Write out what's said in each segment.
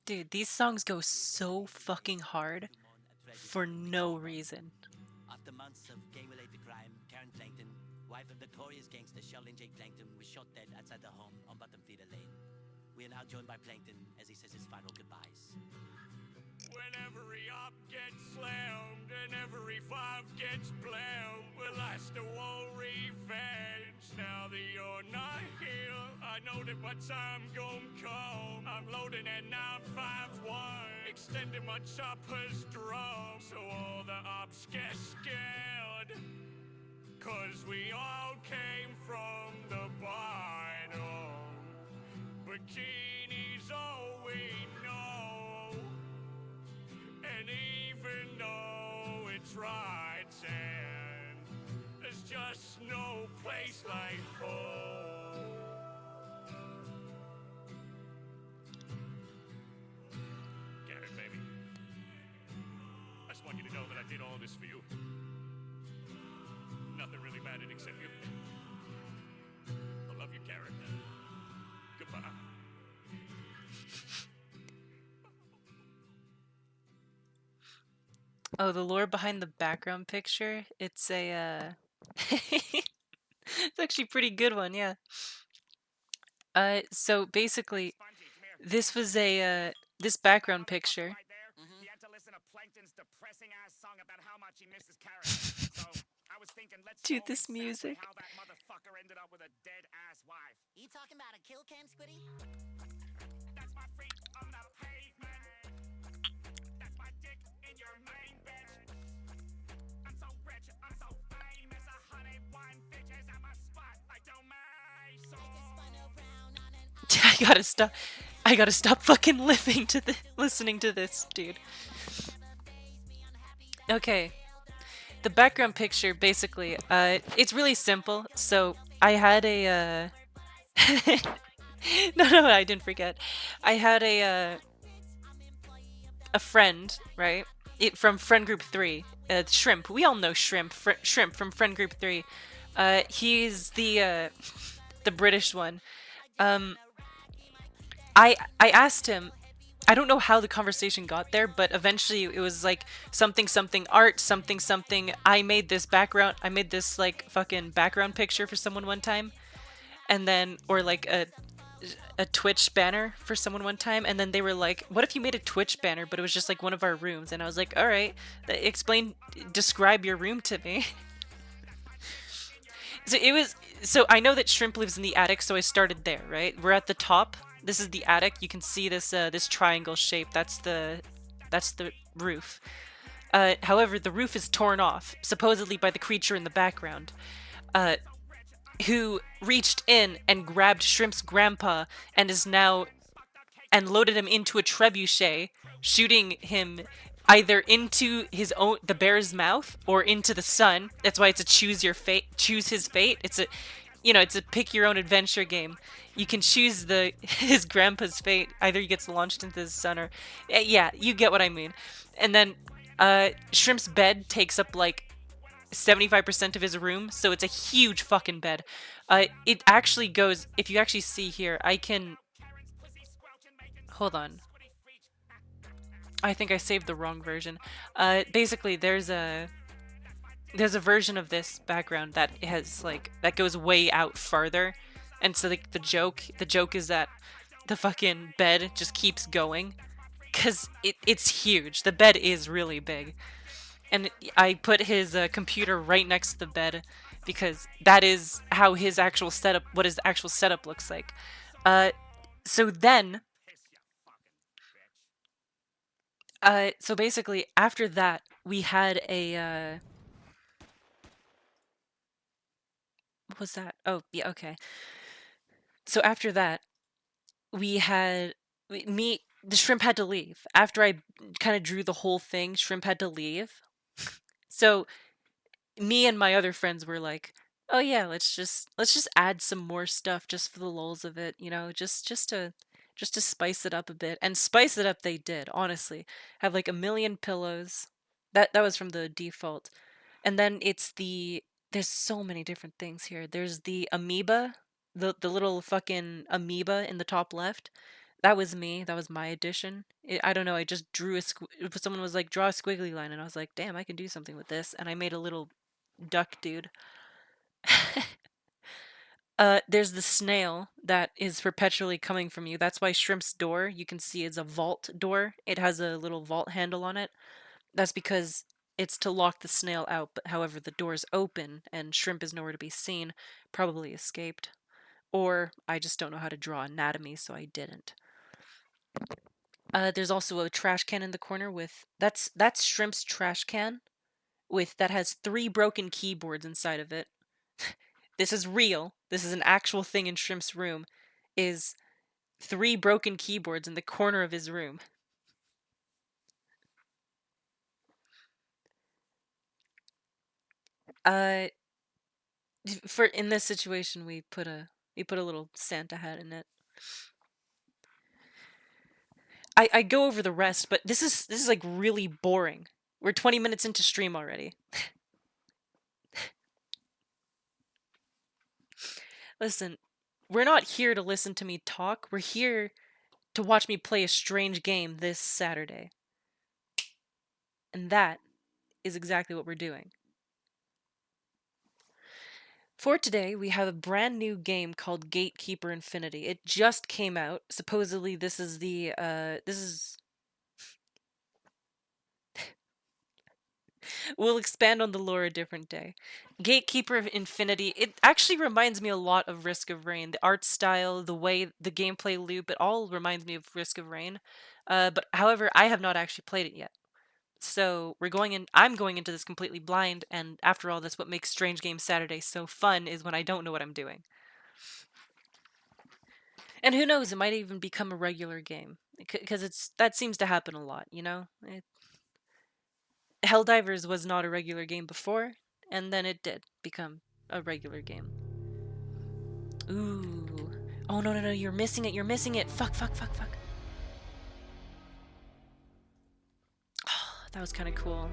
Dude, these songs go so fucking hard for no reason. After months of gang-related crime, Karen Plankton, wife of notorious gangster Sheldon J. Plankton, was shot dead outside the home on Bottom Feeder Lane. We are now joined by Plankton as he says his final goodbyes. When every op gets slammed and every five gets blamed, well, I still want revenge. Now that you're not here, I know that my time gon' come. I'm loading at 951, extending my chopper's drum, so all the ops get scared. Cause we all came from the bottom. Bikini's all we know. And even though it's right, and there's just no place like home. Garrett, baby, I just want you to know that I did all this for you. Nothing really mattered except you. I love you, Garrett. Goodbye. Oh, the lore behind the background picture. It's a it's actually a pretty good one, yeah. So basically this was a this background picture. Mm-hmm. He had to listen to Plankton's depressing ass song about how much he misses Karen. So I was thinking, let's show Dude, him this exactly music. how that motherfucker ended up with a dead ass wife. You talking about a kill cam, Squiddy? That's my feet on the pavement. That's my dick in your main bitch. I'm so rich, I'm so famous. 101 bitches at my spot like Del I gotta stop fucking listening to this, dude. Okay. The background picture basically, it's really simple. So I had a no, I didn't forget. I had a friend, right? From friend group 3. Shrimp. We all know Shrimp. Shrimp from friend group 3. He's the British one. Um I asked him, I don't know how the conversation got there, but eventually it was like something something art, something something. I made this like fucking background picture for someone one time, and then or like a Twitch banner for someone one time, and then they were like, "What if you made a Twitch banner, but it was just like one of our rooms?" And I was like, "All right, describe your room to me." So it was. So I know that Shrimp lives in the attic, so I started there. Right, we're at the top. This is the attic. You can see this triangle shape. That's the roof. However, the roof is torn off, supposedly by the creature in the background, uh, who reached in and grabbed Shrimp's grandpa and is now and loaded him into a trebuchet, shooting him either into the bear's mouth or into the sun. That's why it's a choose his fate. It's a pick your own adventure game. You can choose the his grandpa's fate. Either he gets launched into the sun or yeah, you get what I mean. And then Shrimp's bed takes up like 75% of his room, so it's a huge fucking bed. It actually goes, if you actually see here, I can hold on. I think I saved the wrong version. Basically, there's a version of this background that has like that goes way out farther, and so the joke is that the fucking bed just keeps going, cause it's huge. The bed is really big, and I put his computer right next to the bed because that is how his actual setup, what his actual setup looks like. Uh, so then so basically after that we had a what was that? Oh, yeah, okay. So after that, we had me the Shrimp had to leave. After I kind of drew the whole thing, Shrimp had to leave. So me and my other friends were like, "Oh yeah, let's just add some more stuff just for the lulz of it, just to spice it up a bit." And spice it up they did, honestly. Have like a million pillows. That was from the default. And then there's so many different things here. There's the amoeba, the little fucking amoeba in the top left. That was me. That was my addition. I don't know. I just drew someone was like, draw a squiggly line, and I was like, damn, I can do something with this. And I made a little duck dude. There's the snail that is perpetually coming from you. That's why Shrimp's door, you can see, is a vault door. It has a little vault handle on it. That's because it's to lock the snail out, but however, the door's open and Shrimp is nowhere to be seen, probably escaped. Or I just don't know how to draw anatomy, so I didn't. There's also a trash can in the corner with that's Shrimp's trash can that has 3 broken keyboards inside of it. This is real. This is an actual thing in Shrimp's room. Is 3 broken keyboards in the corner of his room. For in this situation, we put a little Santa hat in it. I go over the rest, but this is like really boring. We're 20 minutes into stream already. Listen, we're not here to listen to me talk. We're here to watch me play a strange game this Saturday. And that is exactly what we're doing. For today, we have a brand new game called Gatekeeper Infinity. It just came out. Supposedly, this is the, We'll expand on the lore a different day. Gatekeeper of Infinity, it actually reminds me a lot of Risk of Rain. The art style, the way, the gameplay loop, it all reminds me of Risk of Rain. But however, I have not actually played it yet. So I'm going into this completely blind, and after all, that's what makes Strange Game Saturday so fun, is when I don't know what I'm doing. And who knows, it might even become a regular game. Because that seems to happen a lot, you know? Helldivers was not a regular game before, and then it did become a regular game. Ooh. Oh, no, you're missing it, Fuck. Oh, that was kind of cool.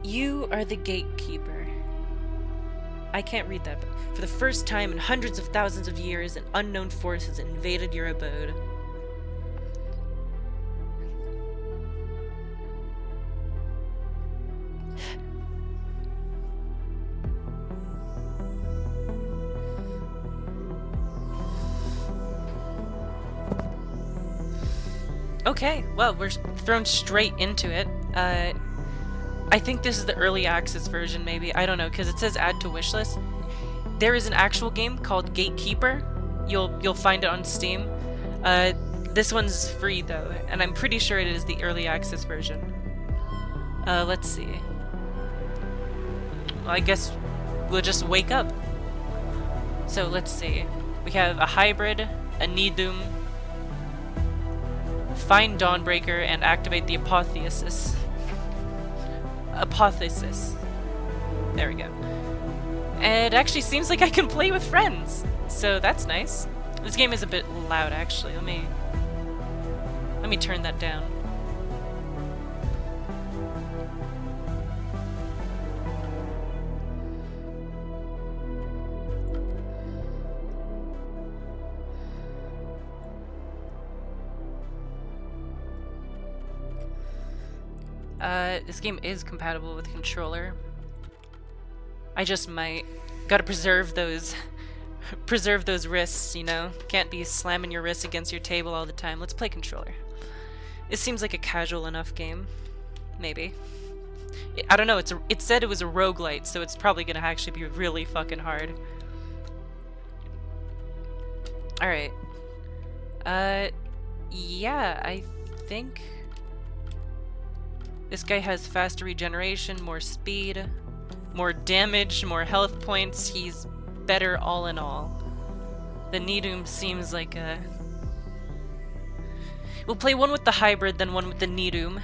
You are the gatekeeper. I can't read that, but for the first time in hundreds of thousands of years, an unknown force has invaded your abode. Okay, well, we're thrown straight into it. I think this is the early access version, maybe. I don't know, because it says add to wishlist. There is an actual game called Gatekeeper. You'll find it on Steam. This one's free though, and I'm pretty sure it is the early access version. Let's see. Well, I guess we'll just wake up. So let's see. We have a hybrid, a Nidum, find Dawnbreaker, and activate the Apotheosis. There we go. And it actually seems like I can play with friends, so that's nice. This game is a bit loud, actually. Let me turn that down. This game is compatible with controller. I just might. Gotta preserve those wrists, you know? Can't be slamming your wrists against your table all the time. Let's play controller. This seems like a casual enough game. Maybe. I don't know, it said it was a roguelite, so it's probably gonna actually be really fucking hard. Alright. Yeah, I think this guy has faster regeneration, more speed, more damage, more health points. He's better all in all. The Nidum seems like a... We'll play one with the hybrid, then one with the Nidum.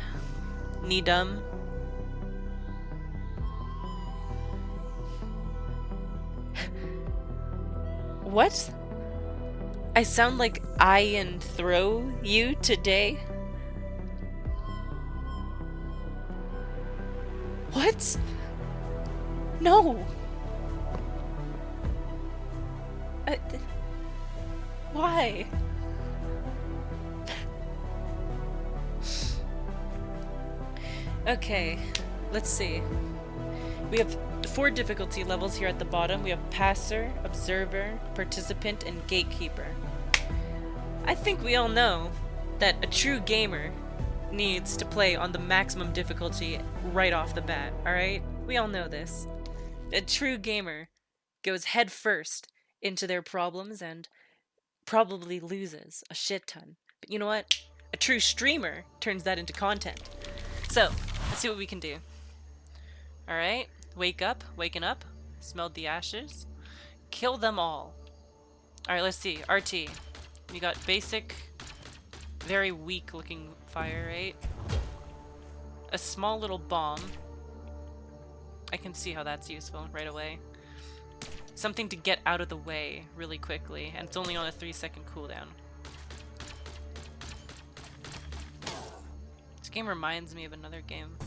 What? I sound like I and throw you today? What? No! Why? Okay, let's see. We have 4 difficulty levels here at the bottom. We have Passer, Observer, Participant, and Gatekeeper. I think we all know that a true gamer needs to play on the maximum difficulty right off the bat, alright? We all know this. A true gamer goes head first into their problems and probably loses a shit ton. But you know what? A true streamer turns that into content. So, let's see what we can do. Alright, waking up, smelled the ashes, kill them all. Alright, let's see, RT. We got basic, very weak looking fire, right? A small little bomb. I can see how that's useful right away. Something to get out of the way really quickly, and it's only on a 3-second cooldown. This game reminds me of another game.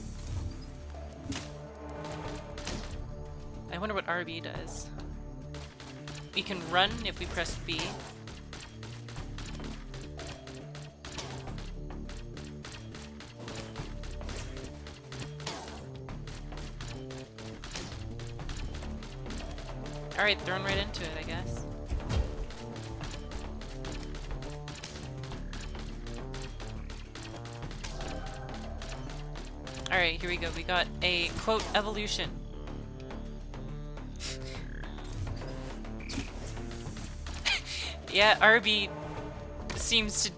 I wonder what RB does. We can run if we press B. Alright, thrown right into it, I guess. Alright, here we go. We got a, quote, evolution. Yeah, RB seems to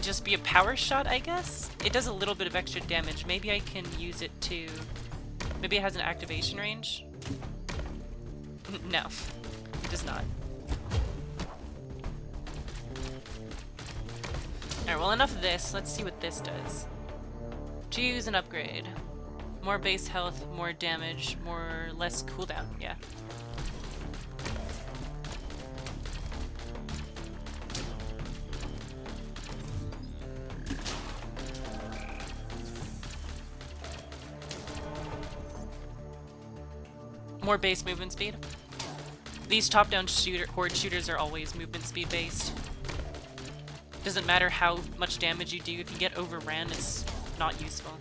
just be a power shot, I guess? It does a little bit of extra damage. Maybe I can use it to... Maybe it has an activation range? No, it does not. Alright, well enough of this. Let's see what this does. Choose an upgrade. More base health, more damage, less cooldown, yeah. More base movement speed. These top-down horde shooters are always movement speed based. Doesn't matter how much damage you do, if you get overran, it's not useful.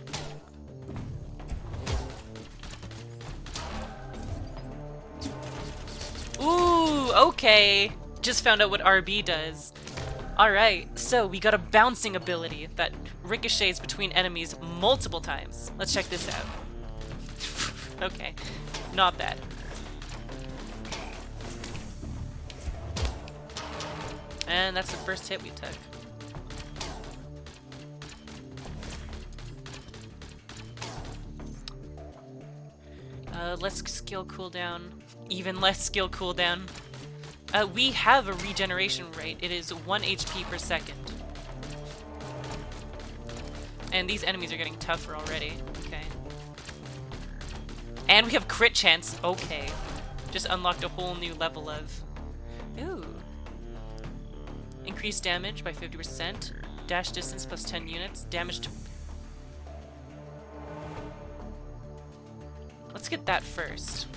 Ooh, okay. Just found out what RB does. Alright, so we got a bouncing ability that ricochets between enemies multiple times. Let's check this out. Okay, not bad. And that's the first hit we took. Less skill cooldown. Even less skill cooldown. We have a regeneration rate. It is 1 HP per second. And these enemies are getting tougher already. Okay. And we have crit chance. Okay. Just unlocked a whole new level of... Ooh. Increased damage by 50%. Dash distance plus 10 units. Damage to... Let's get that first.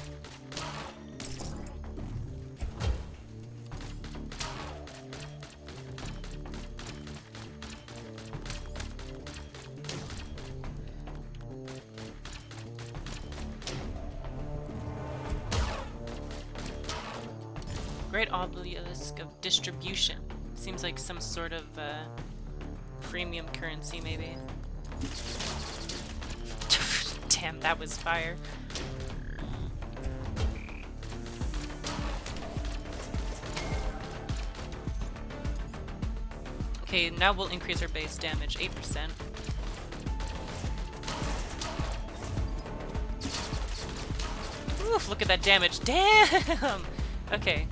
Great obelisk of distribution. Seems like some sort of premium currency, maybe. Damn, that was fire. Okay, now we'll increase our base damage 8%. Oof, look at that damage. Damn! Okay.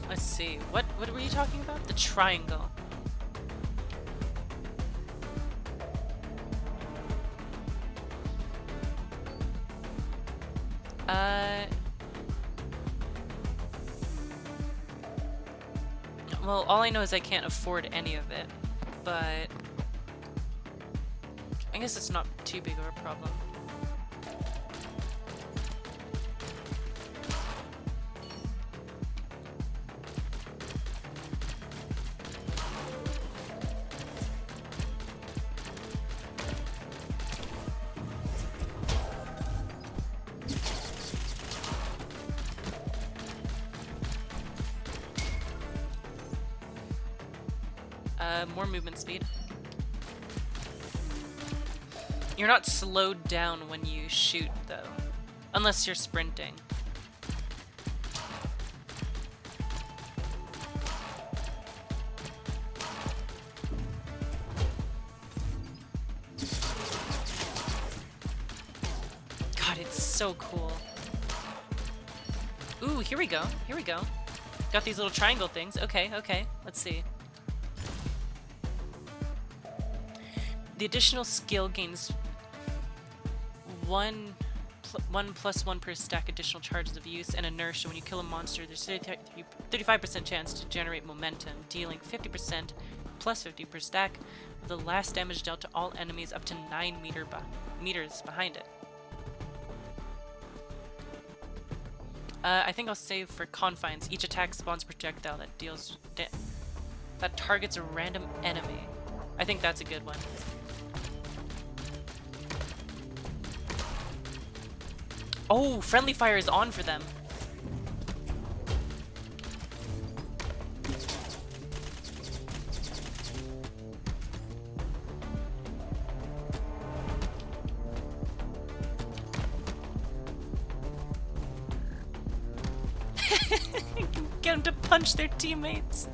Let's see. What were you talking about? The triangle. Well, all I know is I can't afford any of it. but I guess it's not too big of a problem. More movement speed. You're not slowed down when you shoot, though. Unless you're sprinting. God, it's so cool. Ooh, here we go. Here we go. Got these little triangle things. Okay, okay. Let's see. The additional skill gains 1 + 1 per stack additional charges of use and inertia. When you kill a monster, there's 35% chance to generate momentum, dealing 50% + 50 per stack of the last damage dealt to all enemies up to 9 meters behind it. I think I'll save for confines. Each attack spawns a projectile that deals that targets a random enemy. I think that's a good one. Oh, friendly fire is on for them. Get them to punch their teammates.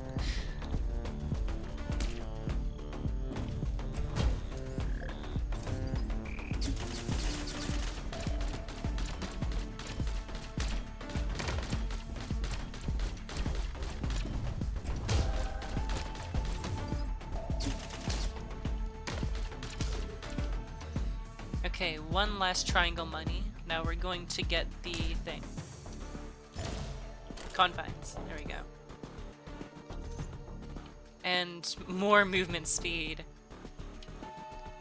Okay, one last triangle money. Now we're going to get the thing. Confines. There we go. And more movement speed.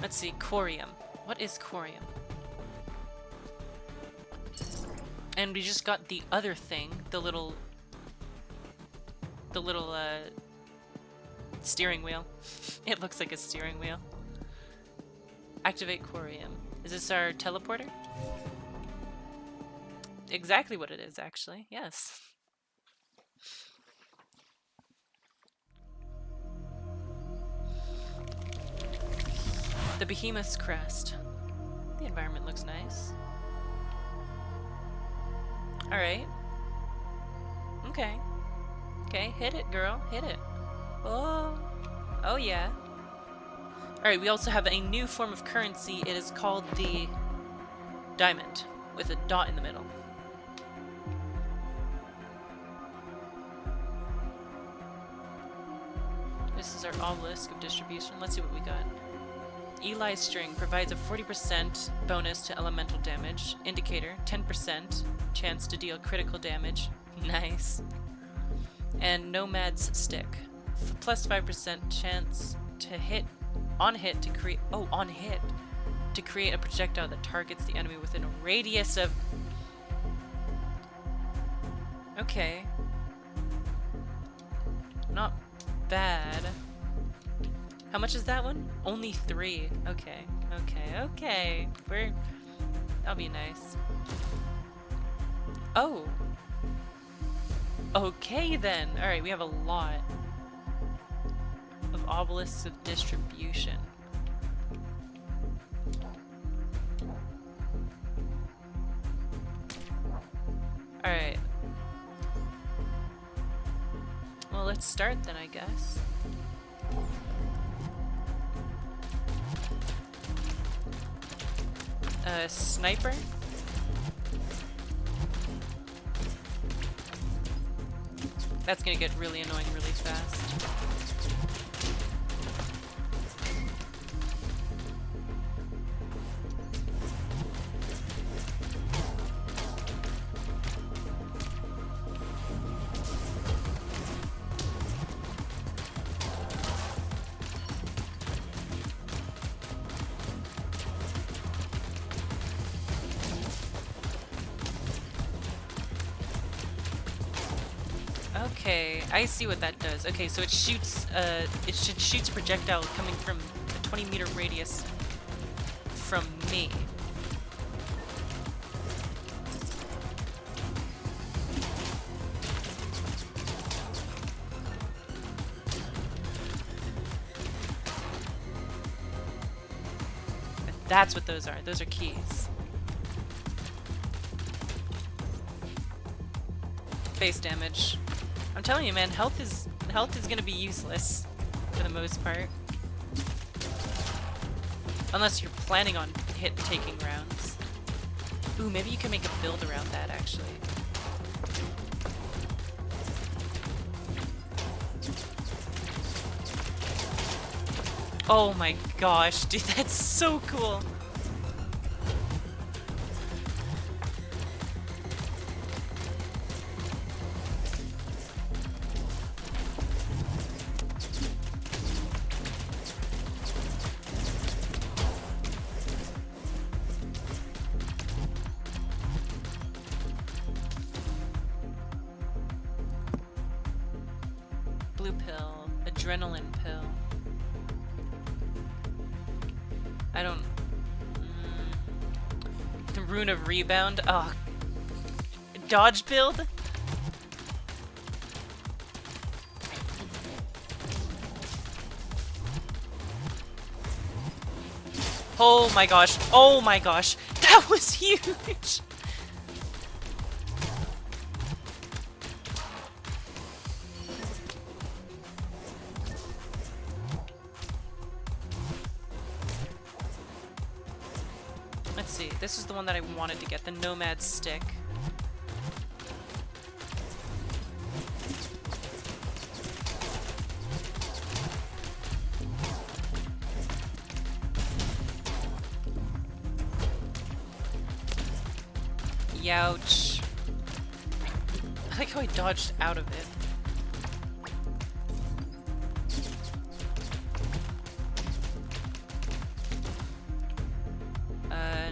Let's see, Corium. What is Corium? And we just got the other thing, the little steering wheel. It looks like a steering wheel. Activate Corium. Is this our teleporter? Exactly what it is, actually. Yes. The Behemoth's Crest. The environment looks nice. Alright. Okay. Okay, hit it, girl. Hit it. Oh. Oh, yeah. Alright, we also have a new form of currency. It is called the diamond, with a dot in the middle. This is our obelisk of distribution. Let's see what we got. Eli String provides a 40% bonus to elemental damage. Indicator, 10% chance to deal critical damage. Nice. And Nomad's Stick, plus 5% chance to hit, on hit to create, to create a projectile that targets the enemy within a radius of... Okay. Not bad. How much is that one? Only 3. Okay, okay, okay. That'll be nice. Oh. Okay then. Alright, we have a lot of obelisks of distribution. Alright. Well, let's start then, I guess. Sniper. That's gonna get really annoying really fast. Okay, I see what that does. Okay, so it shoots shoots a projectile coming from a 20-meter radius from me. And that's what those are. Those are keys. Base damage. I'm telling you, man, health is gonna be useless for the most part. Unless you're planning on taking rounds. Ooh, maybe you can make a build around that, actually. Oh my gosh, dude, that's so cool. Blue pill, adrenaline pill. I don't... The rune of rebound. Oh. Dodge build? Oh my gosh. Oh my gosh. That was huge. Let's see, this is the one that I wanted to get, the Nomad Stick. Youch. I like how I dodged out of it.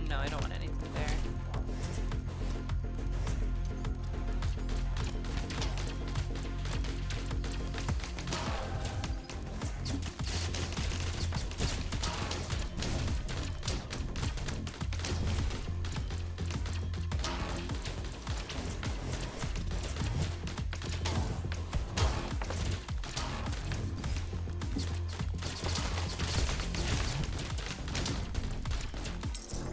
No, I don't want anything there.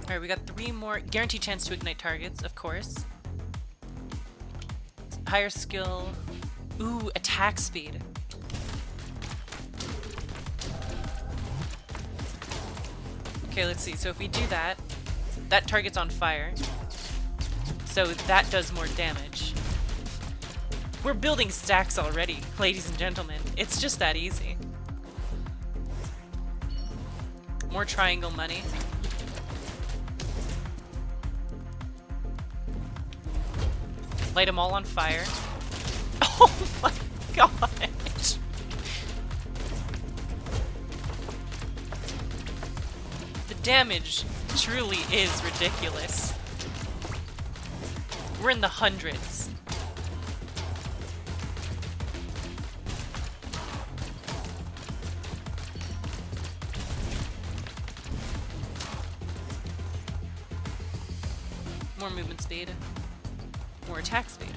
Alright, we got 3 more. Guaranteed chance to ignite targets, of course. Higher skill. Ooh, attack speed. Okay, let's see. So if we do that, that target's on fire. So that does more damage. We're building stacks already, ladies and gentlemen. It's just that easy. More triangle money. Light them all on fire. Oh my gosh! The damage truly is ridiculous. We're in the hundreds. More movement speed. More attack speed.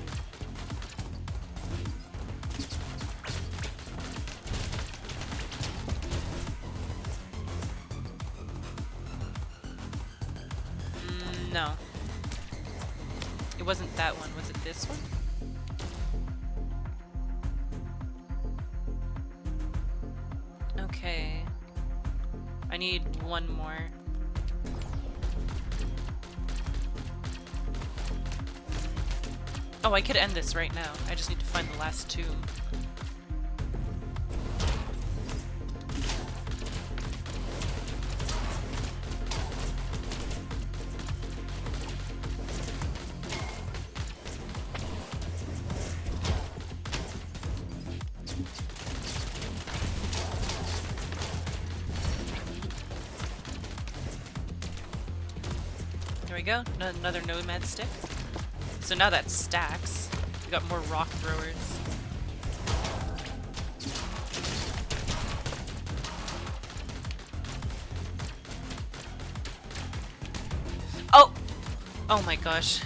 No. It wasn't that one. Was it this one? Okay. I need one more. Oh, I could end this right now. I just need to find the last tomb. There we go. Another Nomad Stick. So now that stacks. We got more rock throwers. Oh my gosh.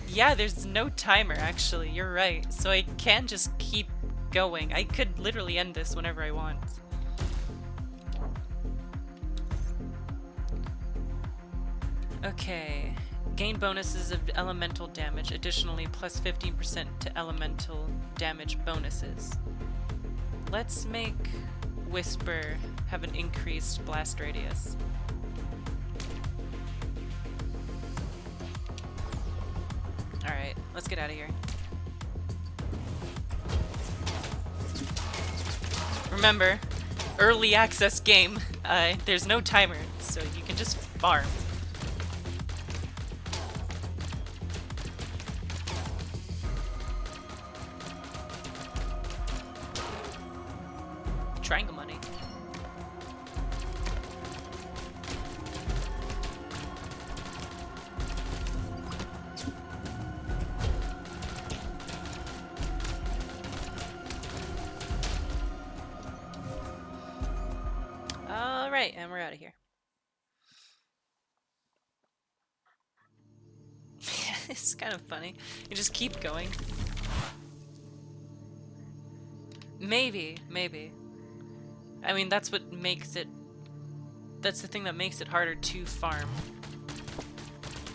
Yeah, there's no timer actually, you're right. So I can just keep going. I could literally end this whenever I want. Okay. Gain bonuses of elemental damage. Additionally, plus 15% to elemental damage bonuses. Let's make Whisper have an increased blast radius. Alright, let's get out of here. Remember, early access game. There's no timer, so you can just farm. Triangle money. Alright, and we're out of here. It's kind of funny. You just keep going. Maybe. I mean, that's what makes it... That's the thing that makes it harder to farm.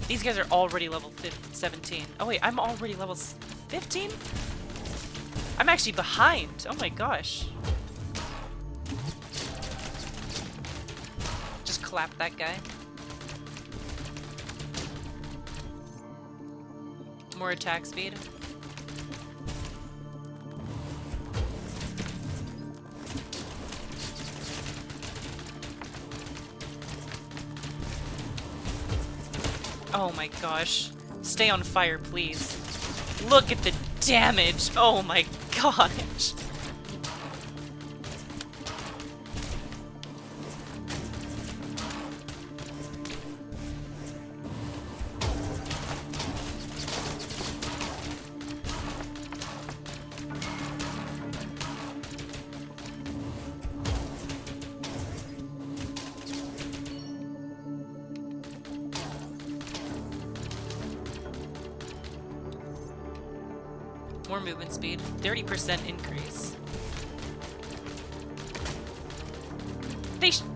These guys are already level 17. Oh wait, I'm already level 15? I'm actually behind. Oh my gosh. Just clap that guy. More attack speed. Oh my gosh. Stay on fire, please. Look at the damage! Oh my gosh! More movement speed. 30% increase.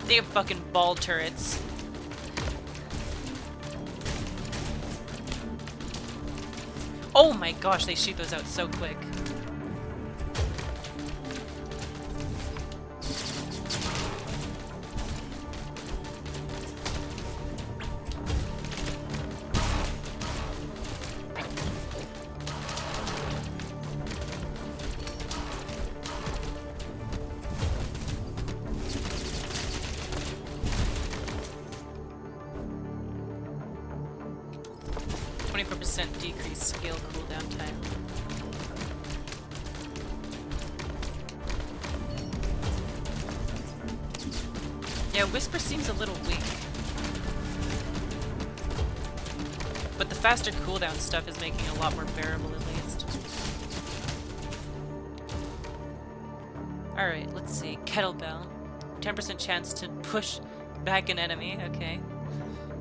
They have fucking ball turrets. Oh my gosh, they shoot those out so quick. Decrease skill cooldown time. Yeah, Whisper seems a little weak. But the faster cooldown stuff is making it a lot more bearable at least. Alright, let's see. Kettlebell. 10% chance to push back an enemy, okay.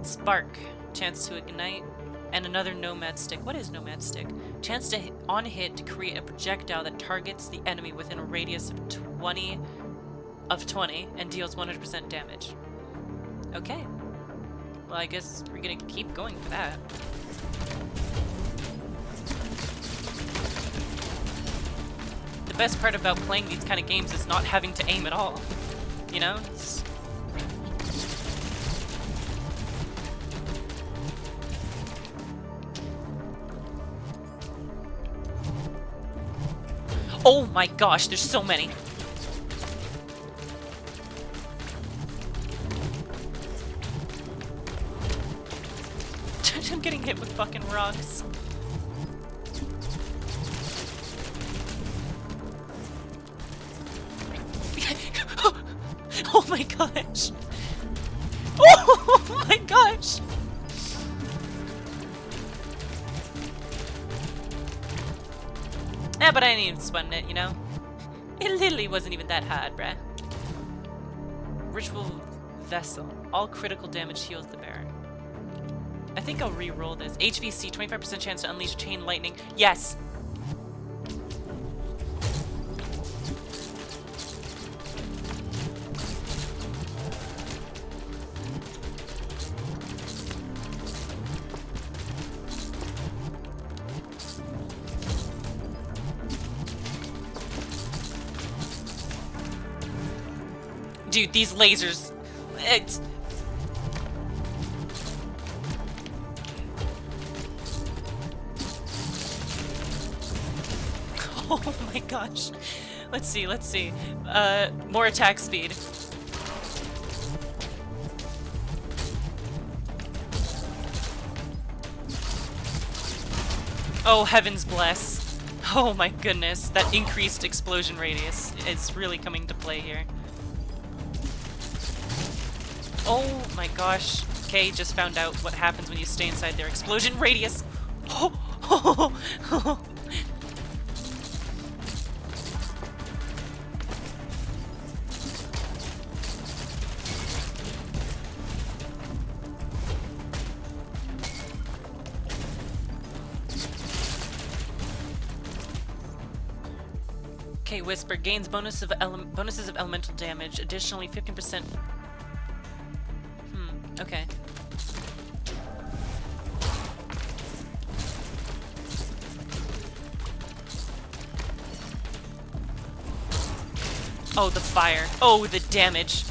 Spark. Chance to ignite. And another Nomad Stick. What is Nomad Stick? Chance to on hit to create a projectile that targets the enemy within a radius of 20 and deals 100% damage. Okay. Well, I guess we're gonna keep going for that. The best part about playing these kind of games is not having to aim at all. You know? Oh my gosh, there's so many. I'm getting hit with fucking rocks. Oh my gosh. Oh my gosh. Yeah, but I didn't even sweat it, you know? It literally wasn't even that hard, bruh. Ritual Vessel. All critical damage heals the bearer. I think I'll re-roll this. HVC, 25% chance to unleash Chain Lightning. Yes! Dude, these lasers... It's... Oh my gosh. Let's see, let's see. More attack speed. Oh, heavens bless. Oh my goodness, that increased explosion radius is really coming to play here. Oh my gosh. Kay just found out what happens when you stay inside their explosion radius. Oh. Okay, Whisper gains bonuses of elemental damage. Additionally, 15%. Okay. Oh, the fire. Oh, the damage.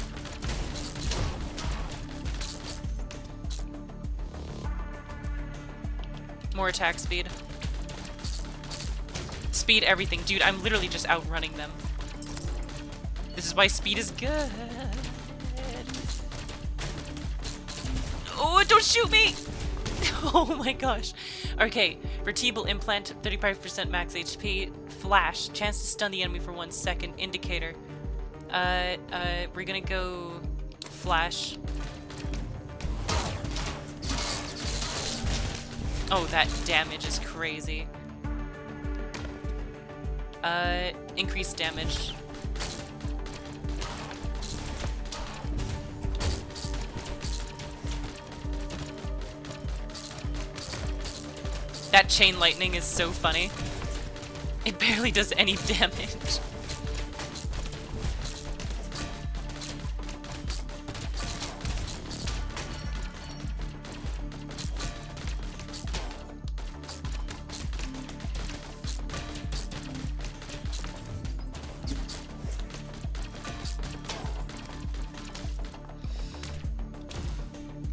More attack speed. Speed everything. Dude, I'm literally just outrunning them. This is why speed is good. Oh, don't shoot me! Oh my gosh. Okay, vertebral implant, 35% max HP. Flash, chance to stun the enemy for 1 second. Indicator. We're gonna go flash. Oh, that damage is crazy. Increased damage. That chain lightning is so funny. It barely does any damage.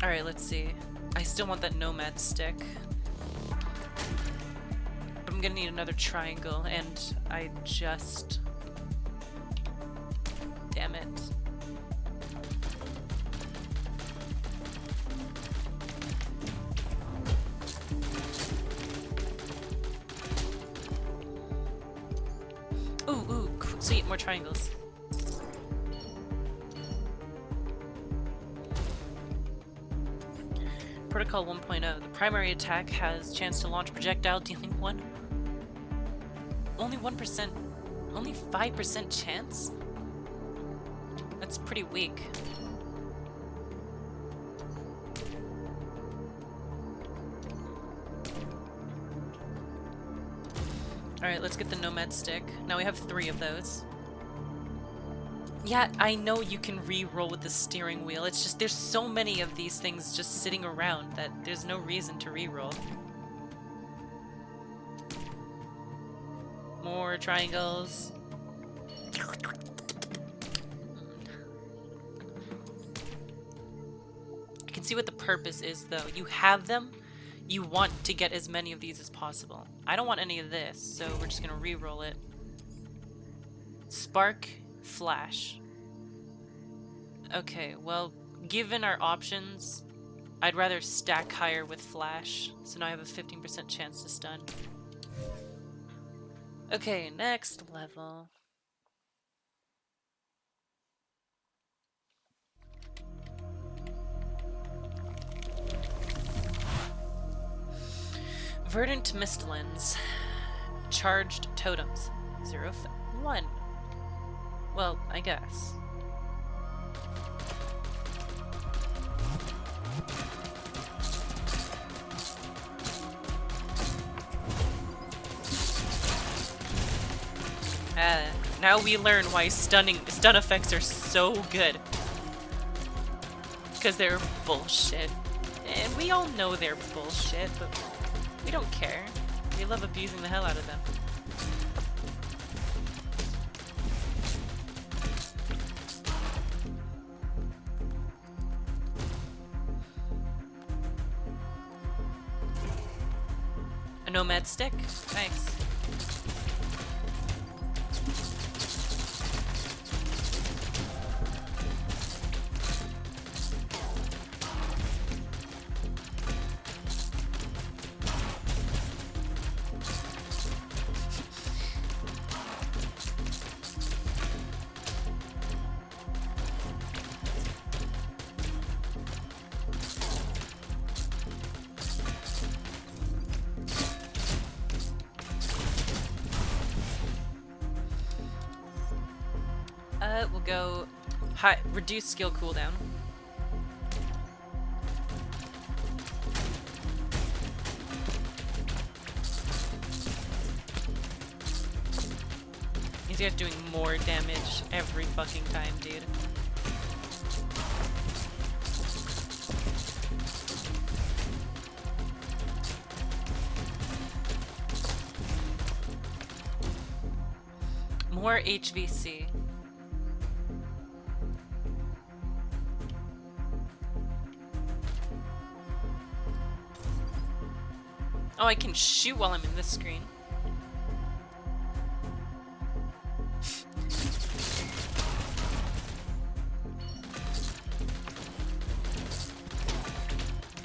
Alright, let's see. I still want that nomad stick. I'm gonna need another triangle, and I just... Damn it. Ooh, sweet, more triangles. Protocol 1.0. The primary attack has chance to launch projectile dealing 1. Only 1%. Only 5% chance? That's pretty weak. Alright, let's get the nomad stick. Now we have 3 of those. Yeah, I know you can re-roll with the steering wheel. It's just there's so many of these things just sitting around that there's no reason to re-roll. More triangles. I can see what the purpose is, though. You have them. You want to get as many of these as possible. I don't want any of this, so we're just gonna re-roll it. Spark, flash. Okay, well, given our options, I'd rather stack higher with flash, so now I have a 15% chance to stun. Okay, next level. Verdant Mistlins. Charged totems. 1. Well, I guess. Now we learn why stun effects are so good. Because they're bullshit. And we all know they're bullshit, but we don't care. We love abusing the hell out of them. A nomad stick? Nice. We'll go reduce skill cooldown. These guys doing more damage every fucking time, dude. More HVC. Oh, I can shoot while I'm in this screen.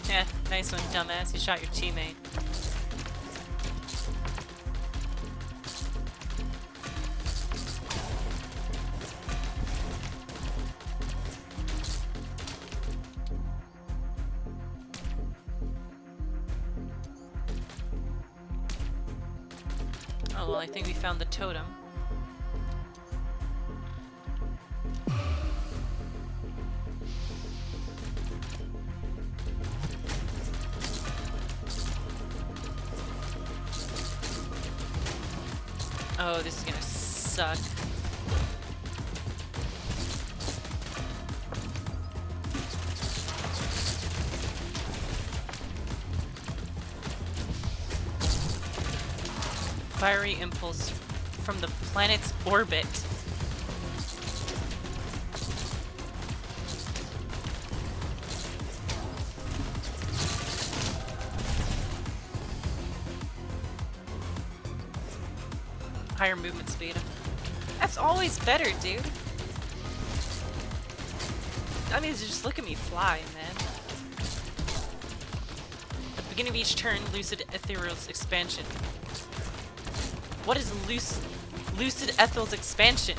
Yeah, nice one, dumbass. You shot your teammate. Oh, well, I think we found the totem. Oh, this is gonna suck. Fiery impulse from the planet's orbit. Higher movement speed. That's always better, dude. I mean, just look at me fly, man. At the beginning of each turn, Lucid Ethereal's expansion. What is Lucid Ethereal's expansion?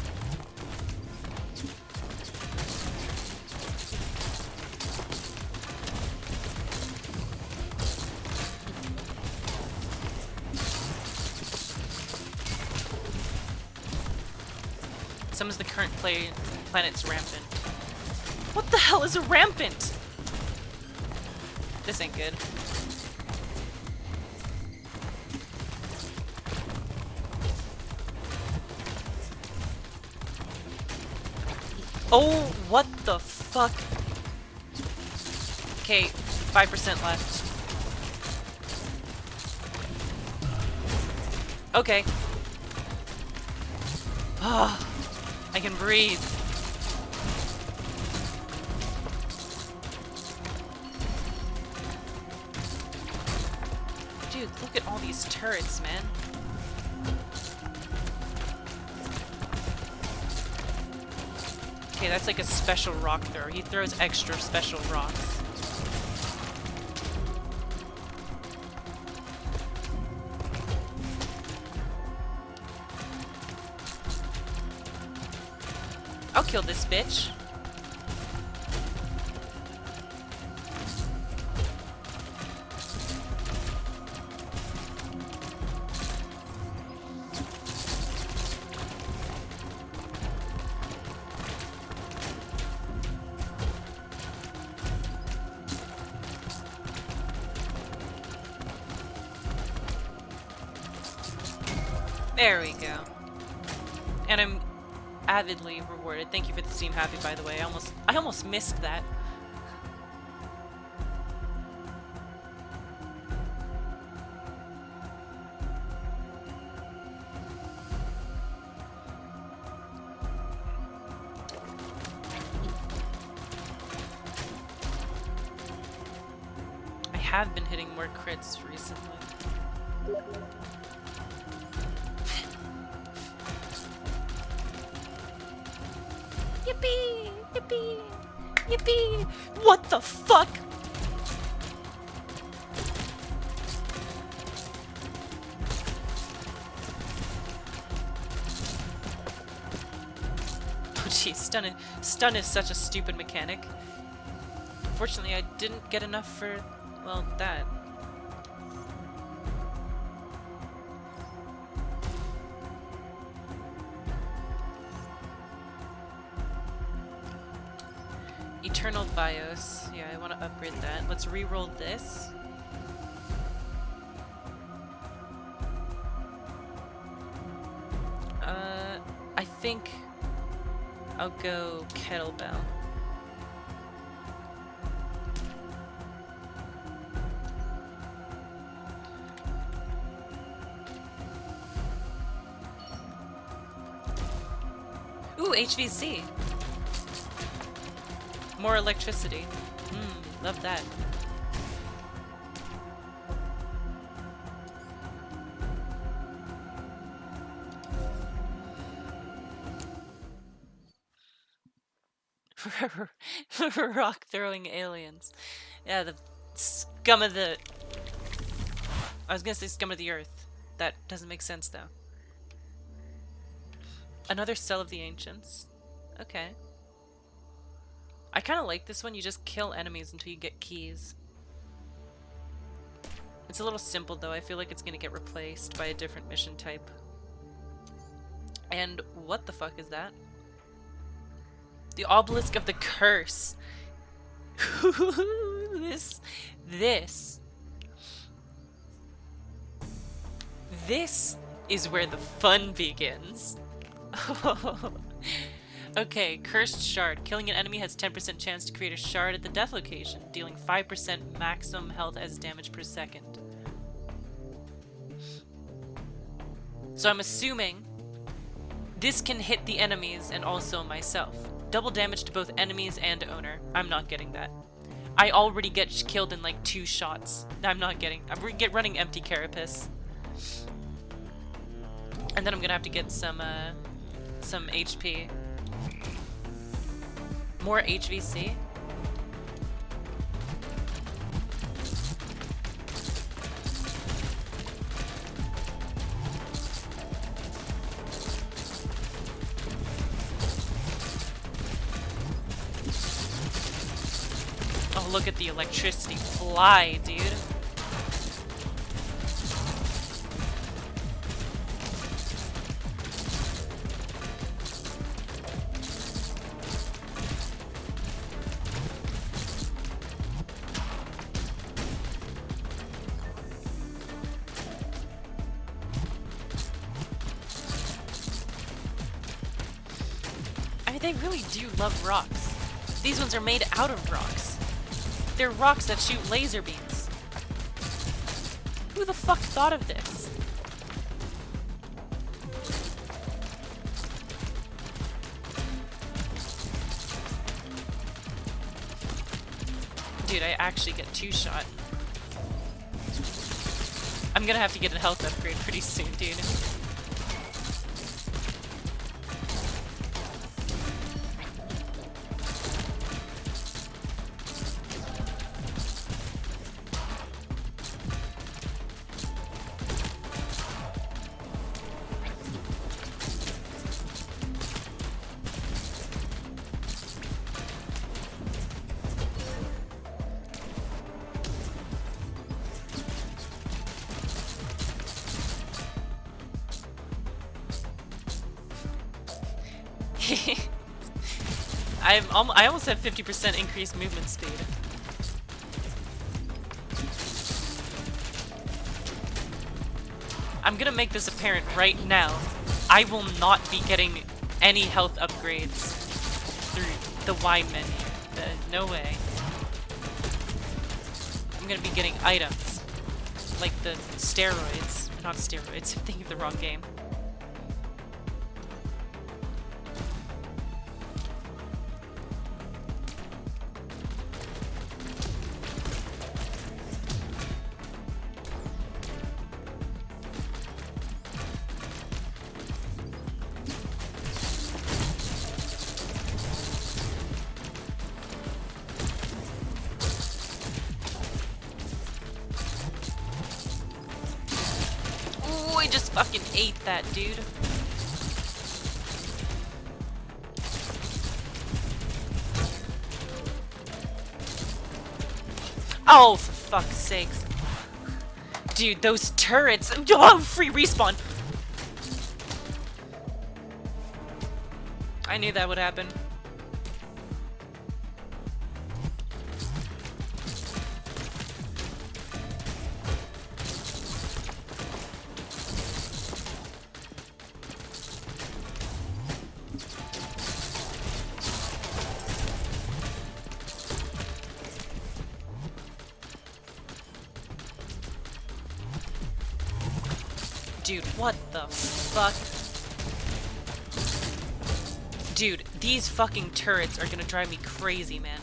Summons the current planet's rampant. What the hell is a rampant? This ain't good. Oh, what the fuck? Okay, 5% left. Okay. Ah, I can breathe. Dude, look at all these turrets, man. Okay, that's like a special rock thrower. He throws extra special rocks. I'll kill this bitch. There we go. And I'm avidly rewarded. Thank you for the Steam Happy, by the way. I almost missed that. I have been hitting more crits recently. Yippee! Yippee! Yippee! What the fuck? Oh jeez, stun is such a stupid mechanic. Fortunately, I didn't get enough for, well, that. Eternal BIOS. Yeah, I want to upgrade that. Let's re-roll this. I think I'll go kettlebell. Ooh, HVC. More electricity. Love that. Rock throwing aliens. Yeah, the scum of the... I was gonna say scum of the earth. That doesn't make sense though. Another Cell of the Ancients. Okay. I kind of like this one. You just kill enemies until you get keys. It's a little simple though. I feel like it's gonna get replaced by a different mission type. And what the fuck is that? The Obelisk of the Curse. This is where the fun begins. Okay, Cursed Shard. Killing an enemy has 10% chance to create a shard at the death location, dealing 5% maximum health as damage per second. So I'm assuming this can hit the enemies and also myself. Double damage to both enemies and owner. I'm not getting that. I already get killed in like 2 shots. I'm not getting... I'm running empty carapace. And then I'm gonna have to get some HP. More HVC. Oh, look at the electricity fly, dude. They really do love rocks. These ones are made out of rocks. They're rocks that shoot laser beams. Who the fuck thought of this? Dude, I actually get 2-shot. I'm gonna have to get a health upgrade pretty soon, dude. I almost have 50% increased movement speed. I'm gonna make this apparent right now. I will not be getting any health upgrades through the Y menu. No way. I'm gonna be getting items. Like the steroids. Not steroids, I'm thinking of the wrong game. I just fucking ate that, dude. Oh, for fuck's sakes. Dude, those turrets. Oh, free respawn. I knew that would happen. Dude, what the fuck? Dude, these fucking turrets are gonna drive me crazy, man.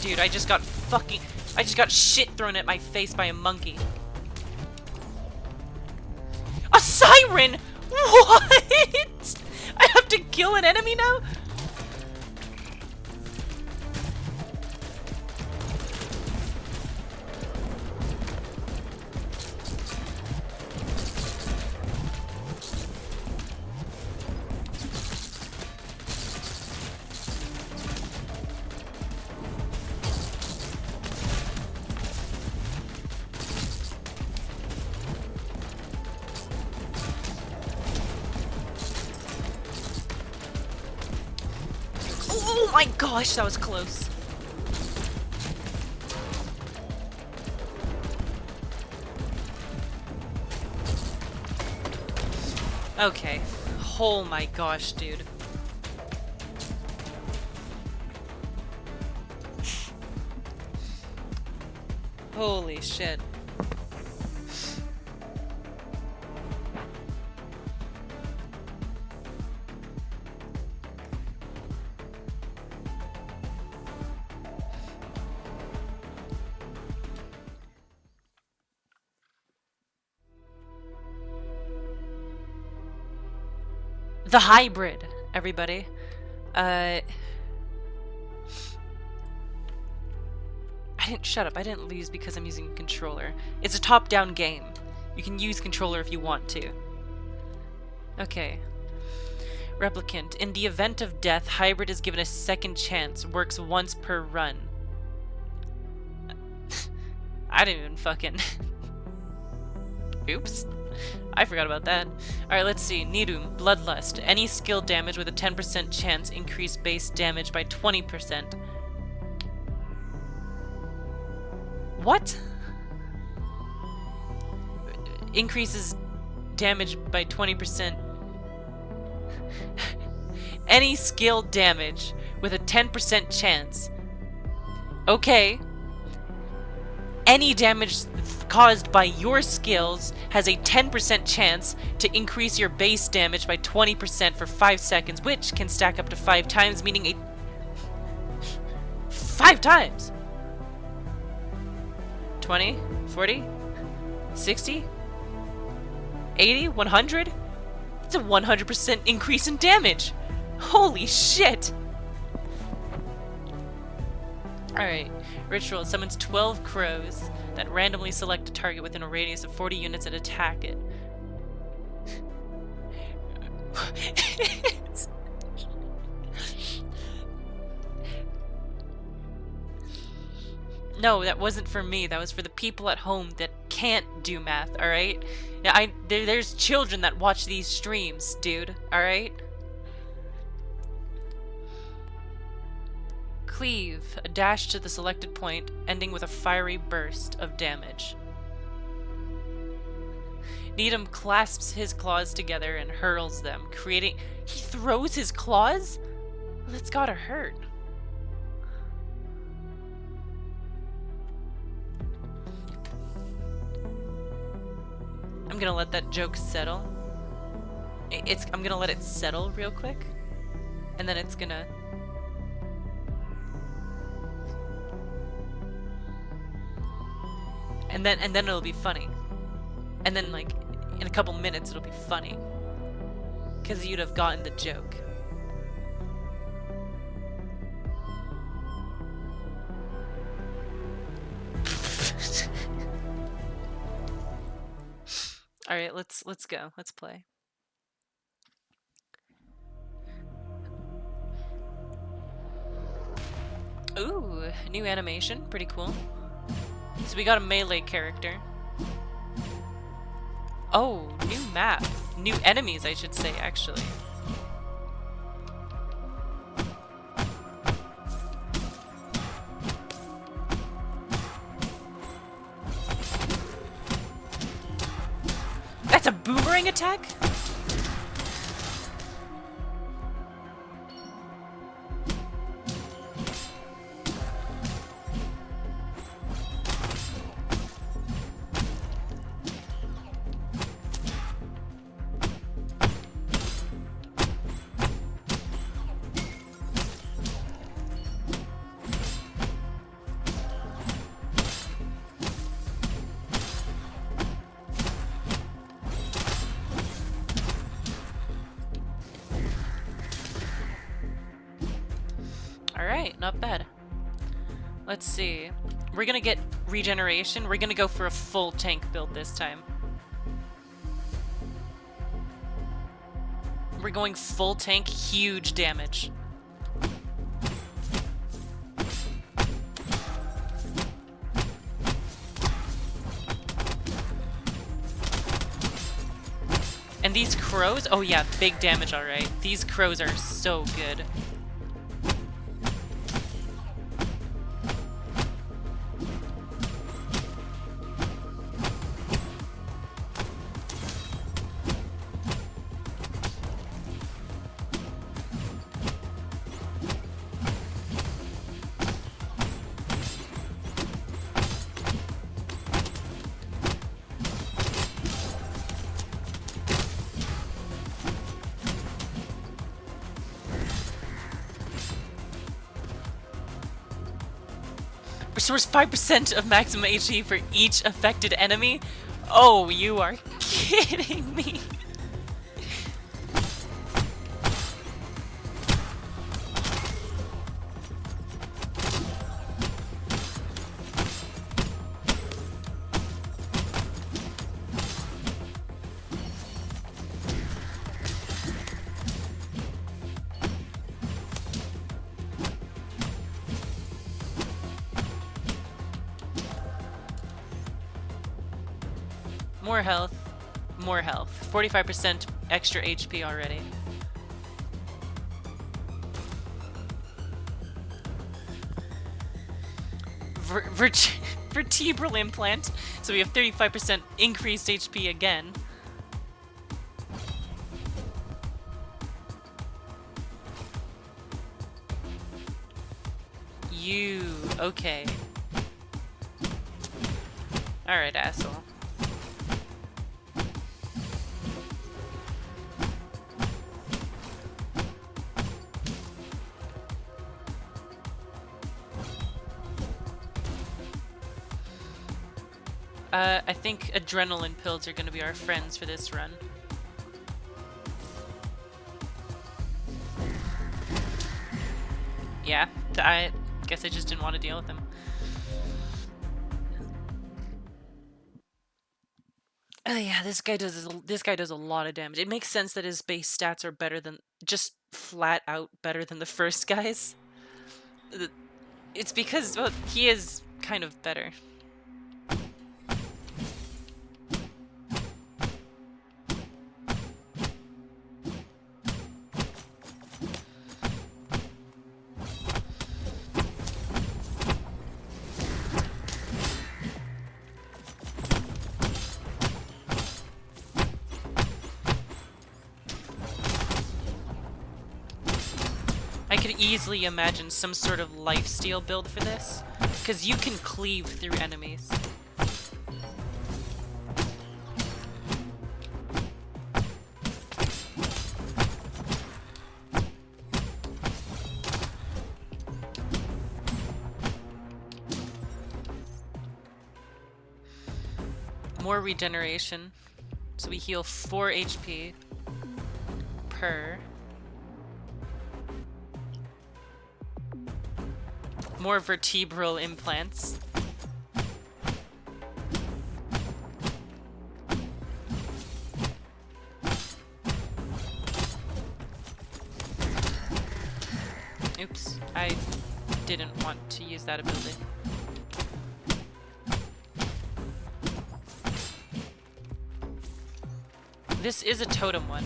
Dude, I just got shit thrown at my face by a monkey. A siren? What? I have to kill an enemy now? Oh my gosh, that was close. Okay. Oh my gosh, dude. Holy shit. The hybrid, everybody. Shut up, I didn't lose because I'm using a controller. It's a top-down game. You can use controller if you want to. Okay. Replicant. In the event of death, hybrid is given a second chance. Works once per run. I didn't even fucking... Oops. I forgot about that. Alright, let's see. Nidum, Bloodlust. Any skill damage with a 10% chance increase base damage by 20%. What? Increases damage by 20%. Any skill damage with a 10% chance. Okay. Any damage caused by your skills has a 10% chance to increase your base damage by 20% for 5 seconds, which can stack up to 5 times, meaning a... 5 times! 20, 40, 60, 80, 100? It's a 100% increase in damage! Holy shit! Alright, Ritual summons 12 crows that randomly select a target within a radius of 40 units and attack it. No, that wasn't for me. That was for the people at home that can't do math, alright? Yeah, there's children that watch these streams, dude, alright? Cleave, a dash to the selected point, ending with a fiery burst of damage. Needham clasps his claws together and hurls them, creating... He throws his claws? That's gotta hurt. I'm gonna let that joke settle. I'm gonna let it settle real quick. And then it's gonna... And then it'll be funny. And then, like, in a couple minutes it'll be funny. Because you'd have gotten the joke. Alright, let's go. Let's play. Ooh, new animation. Pretty cool. So we got a melee character. Oh, new map. New enemies, I should say, actually. That's a boomerang attack? Alright, not bad. Let's see. We're gonna get regeneration. We're gonna go for a full tank build this time. We're going full tank, huge damage. And these crows, oh yeah, big damage, alright. These crows are so good. Restores 5% of maximum HP for each affected enemy? Oh, you are kidding me. More health. More health. 45% extra HP already. Vertebral implant. So we have 35% increased HP again. You. Okay. Alright, asshole. I think adrenaline pills are gonna be our friends for this run. Yeah, I guess I just didn't want to deal with him. Oh yeah, this guy does a lot of damage. It makes sense that his base stats are better than just flat out better than the first guy's. It's because well, he is kind of better. I could easily imagine some sort of lifesteal build for this, because you can cleave through enemies. More regeneration, so we heal 4 HP per. More vertebral implants. Oops, I didn't want to use that ability. This is a totem one.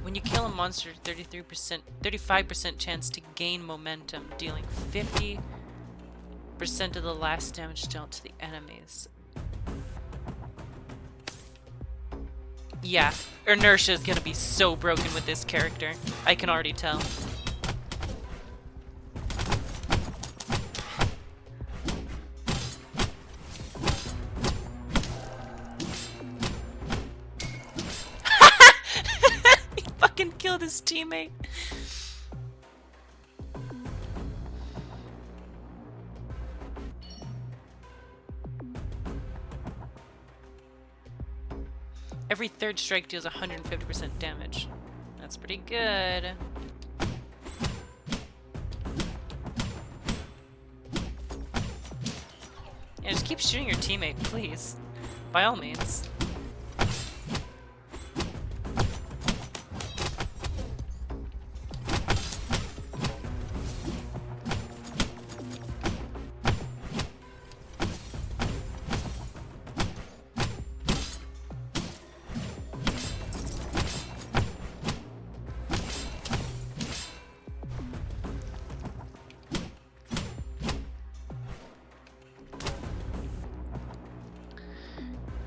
When you kill a monster, 35% chance to gain momentum, dealing 50% of the last damage dealt to the enemies. Yeah, inertia is gonna be so broken with this character. I can already tell. He fucking killed his teammate. Every third strike deals 150% damage. That's pretty good. Yeah, just keep shooting your teammate, please. By all means.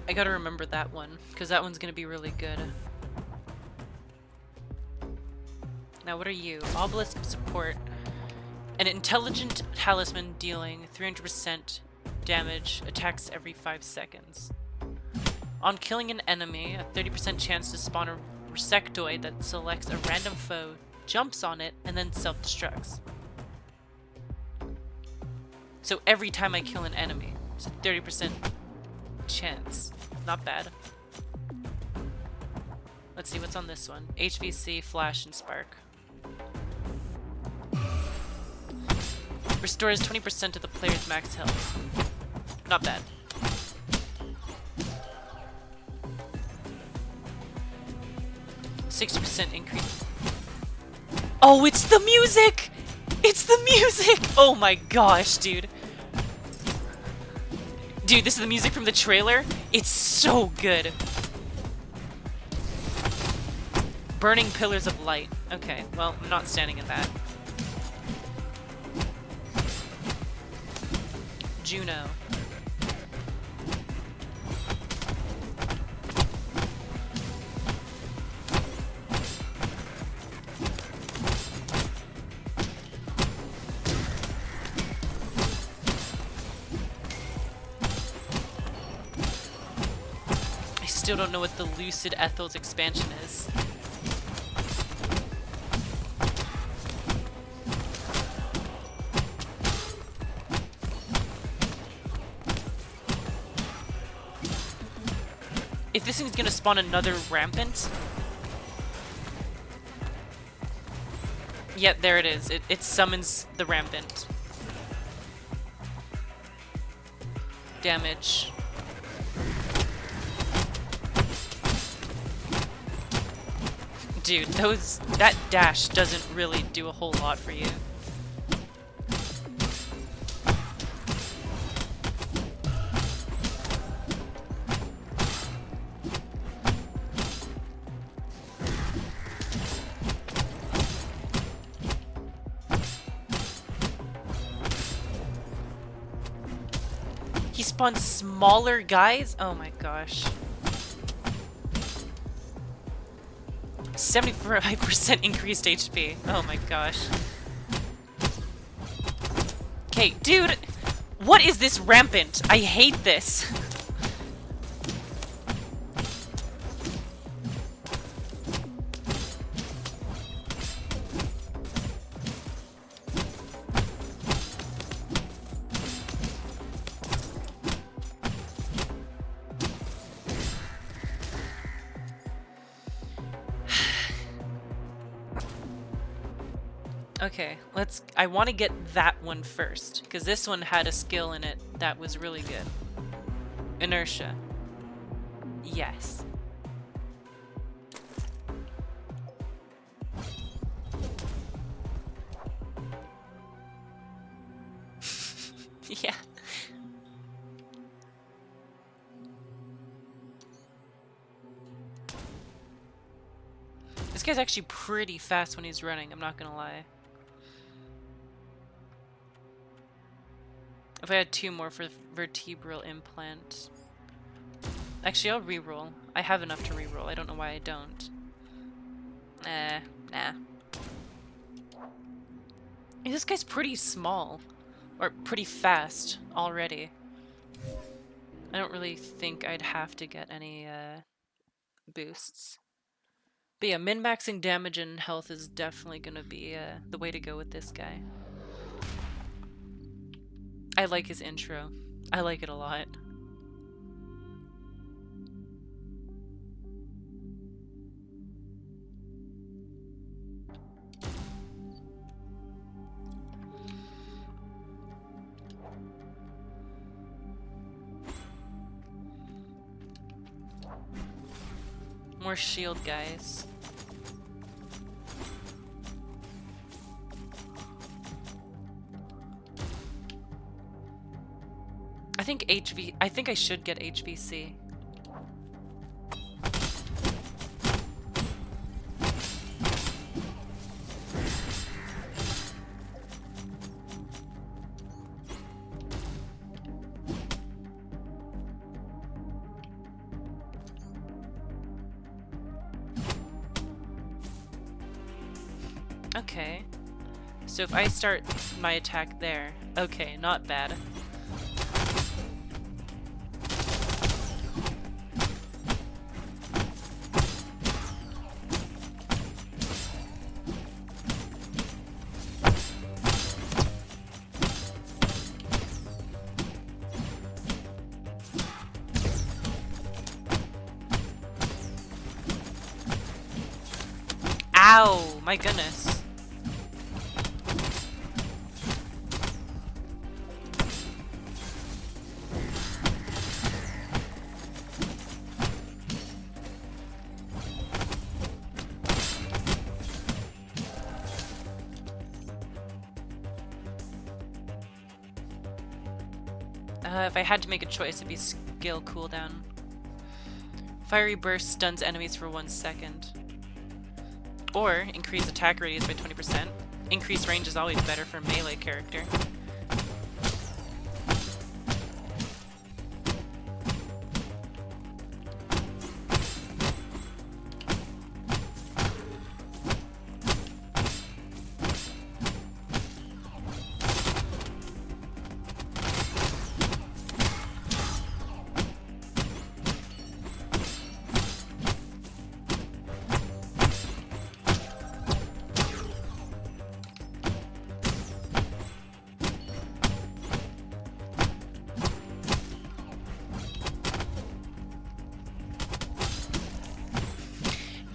I gotta remember that one, because that one's gonna be really good. Now, what are you? Obelisk support. An intelligent talisman dealing 300% damage, attacks every 5 seconds. On killing an enemy, a 30% chance to spawn a Resectoid that selects a random foe, jumps on it, and then self-destructs. So every time I kill an enemy, it's a 30% chance. Not bad. Let's see what's on this one. HVC, Flash, and Spark. Restores 20% of the player's max health. Not bad. %60 increase. Oh, it's the music! It's the music! Oh my gosh, dude. Dude, this is the music from the trailer. It's so good. Burning Pillars of Light. Okay, well, I'm not standing in that. Juno. I still don't know what the Lucid Ethel's expansion is. If this thing's gonna spawn another Rampant... Yep, there it is. It summons the Rampant. damage. Dude, that dash doesn't really do a whole lot for you. He spawns smaller guys? Oh my gosh. 75% increased HP. Oh my gosh. Okay, dude! What is this rampant? I hate this. Okay, I want to get that one first, because this one had a skill in it that was really good. Inertia. Yes. Yeah. This guy's actually pretty fast when he's running, I'm not gonna lie. If I had 2 more for vertebral implant. Actually, I'll reroll. I have enough to reroll. I don't know why I don't. Nah. This guy's pretty small. Or pretty fast already. I don't really think I'd have to get any boosts. But yeah, min-maxing damage and health is definitely gonna be the way to go with this guy. I like his intro. I like it a lot. More shield guys. I think I should get HVC. Okay. So if I start my attack there, okay, not bad. Ow! My goodness. If I had to make a choice, it'd be skill cooldown. Fiery Burst stuns enemies for 1 second. Or increase attack radius by 20%. Increased range is always better for a melee character.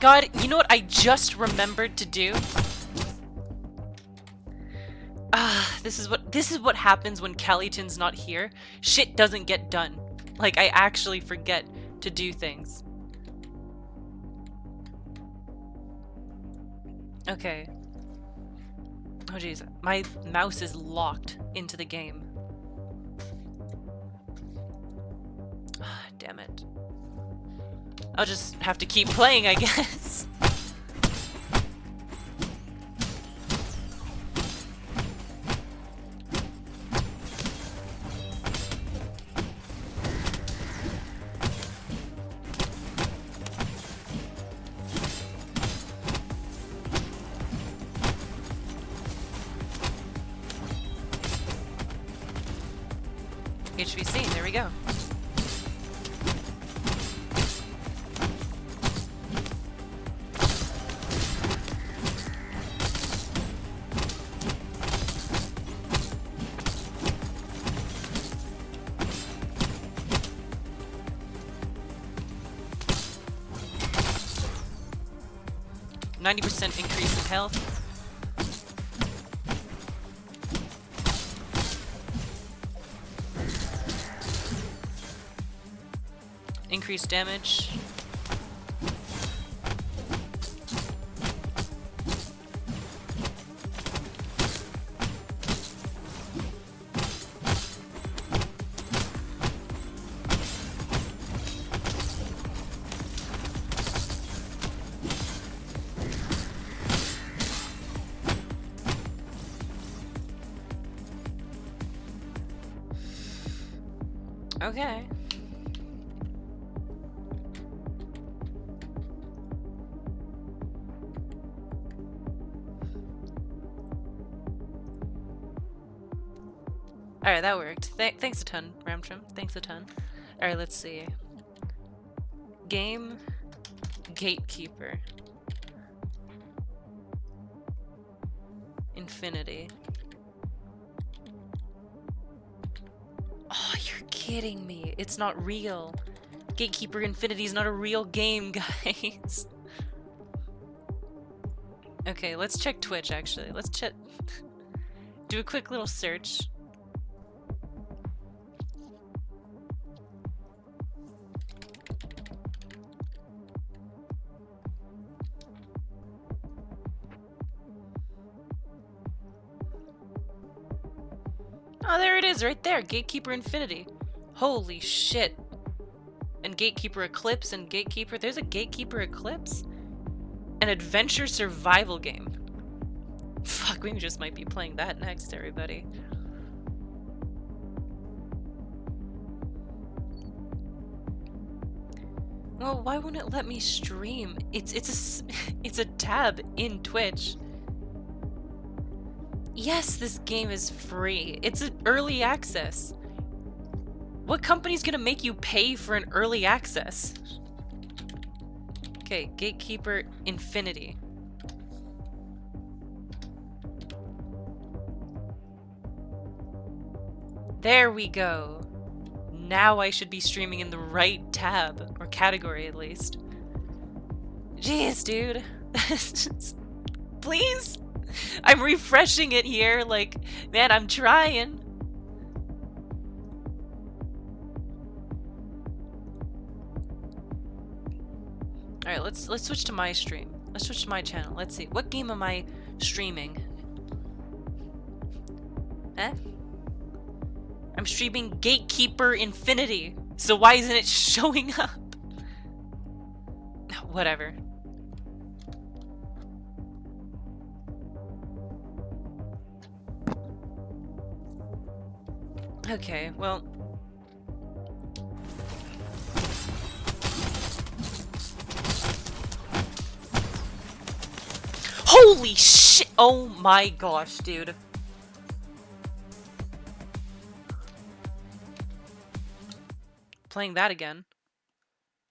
God, you know what I just remembered to do? this is what happens when Caliton's not here. Shit doesn't get done. Like, I actually forget to do things. Okay. Oh jeez, my mouse is locked into the game. Ah, damn it. I'll just have to keep playing, I guess. HVC, there we go. %90 increase in health. Increased damage. Okay. Alright, that worked. Thanks a ton, Ramtrim. Thanks a ton. Alright, let's see. Game Gatekeeper. Infinity. Oh, you're kidding me. It's not real. Gatekeeper Infinity is not a real game, guys. Okay, let's check Twitch, actually. Let's check... do a quick little search. Oh, there it is, right there. Gatekeeper Infinity. Holy shit. And Gatekeeper Eclipse and Gatekeeper... There's a Gatekeeper Eclipse? An adventure survival game. Fuck, we just might be playing that next, everybody. Well, why won't it let me stream? It's a tab in Twitch. Yes, this game is free. It's an early access. What company's gonna make you pay for an early access? Okay, Gatekeeper Infinity. There we go. Now I should be streaming in the right tab, or category at least. Jeez, dude. Please? I'm refreshing it here, like, man, I'm trying. Alright, let's switch to my stream. Let's switch to my channel. Let's see. What game am I streaming? Eh? I'm streaming Gatekeeper Infinity. So why isn't it showing up? Whatever. Okay, well... Holy shit! Oh my gosh, dude. Playing that again.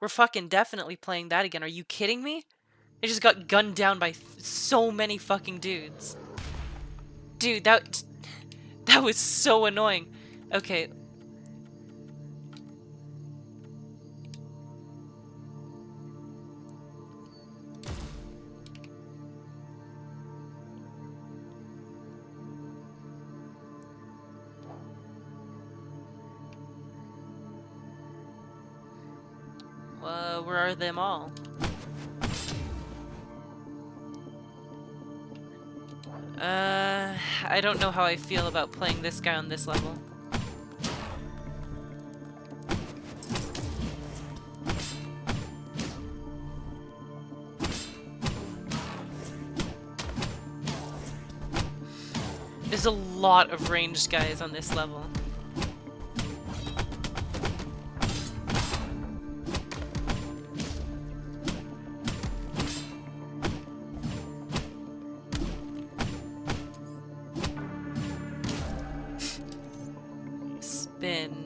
We're fucking definitely playing that again. Are you kidding me? I just got gunned down by so many fucking dudes. Dude, that was so annoying. Okay. Where are them all? I don't know how I feel about playing this guy on this level. There's a lot of ranged guys on this level. Spin.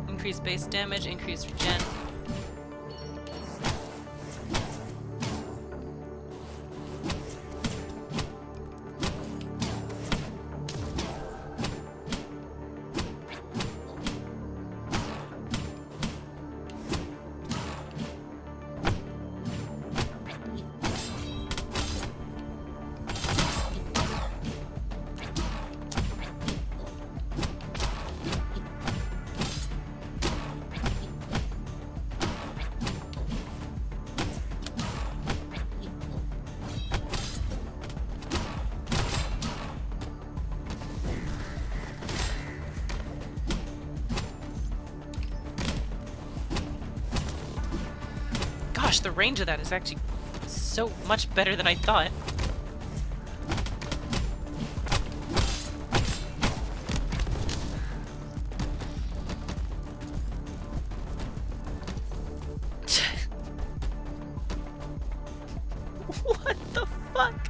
Increase base damage, increase regen. Gosh, the range of that is actually so much better than I thought. What the fuck?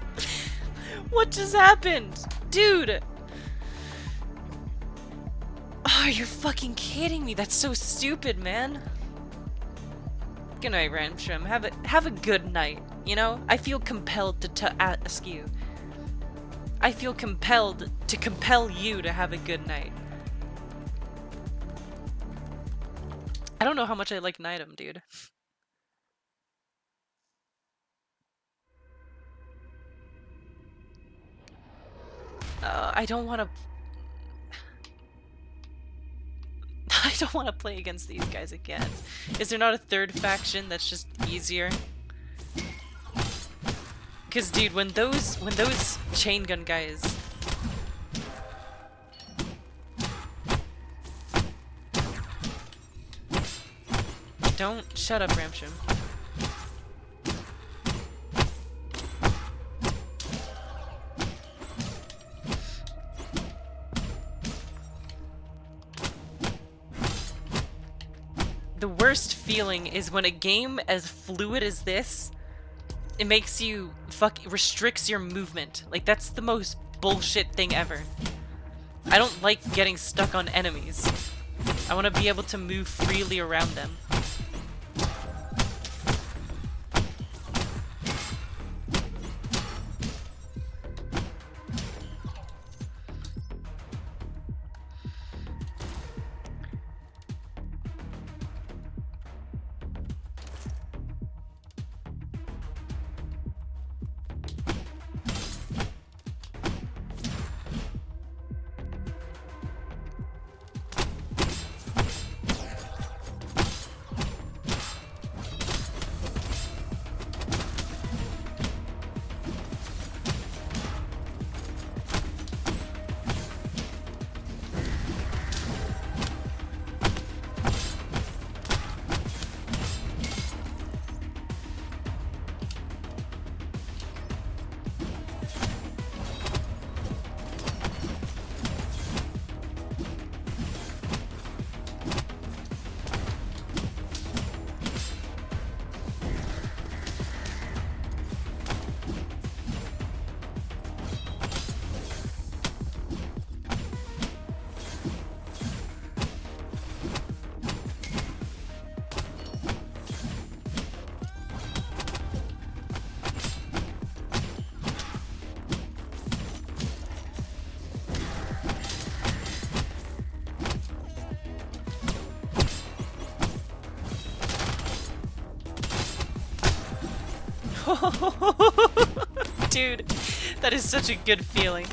What just happened? Dude! Oh, you're fucking kidding me. That's so stupid, man. Good night, Ramsham. Have a good night. You know, I feel compelled to ask you. I feel compelled to compel you to have a good night. I don't know how much I like Nidum, dude. I don't want to... I don't want to play against these guys again. Is there not a third faction that's just easier? Cause dude, when those chain gun guys don't shut up, Ramsham. The worst feeling is when a game as fluid as this, it makes you restricts your movement. Like, that's the most bullshit thing ever. I don't like getting stuck on enemies. I want to be able to move freely around them. Dude, that is such a good feeling.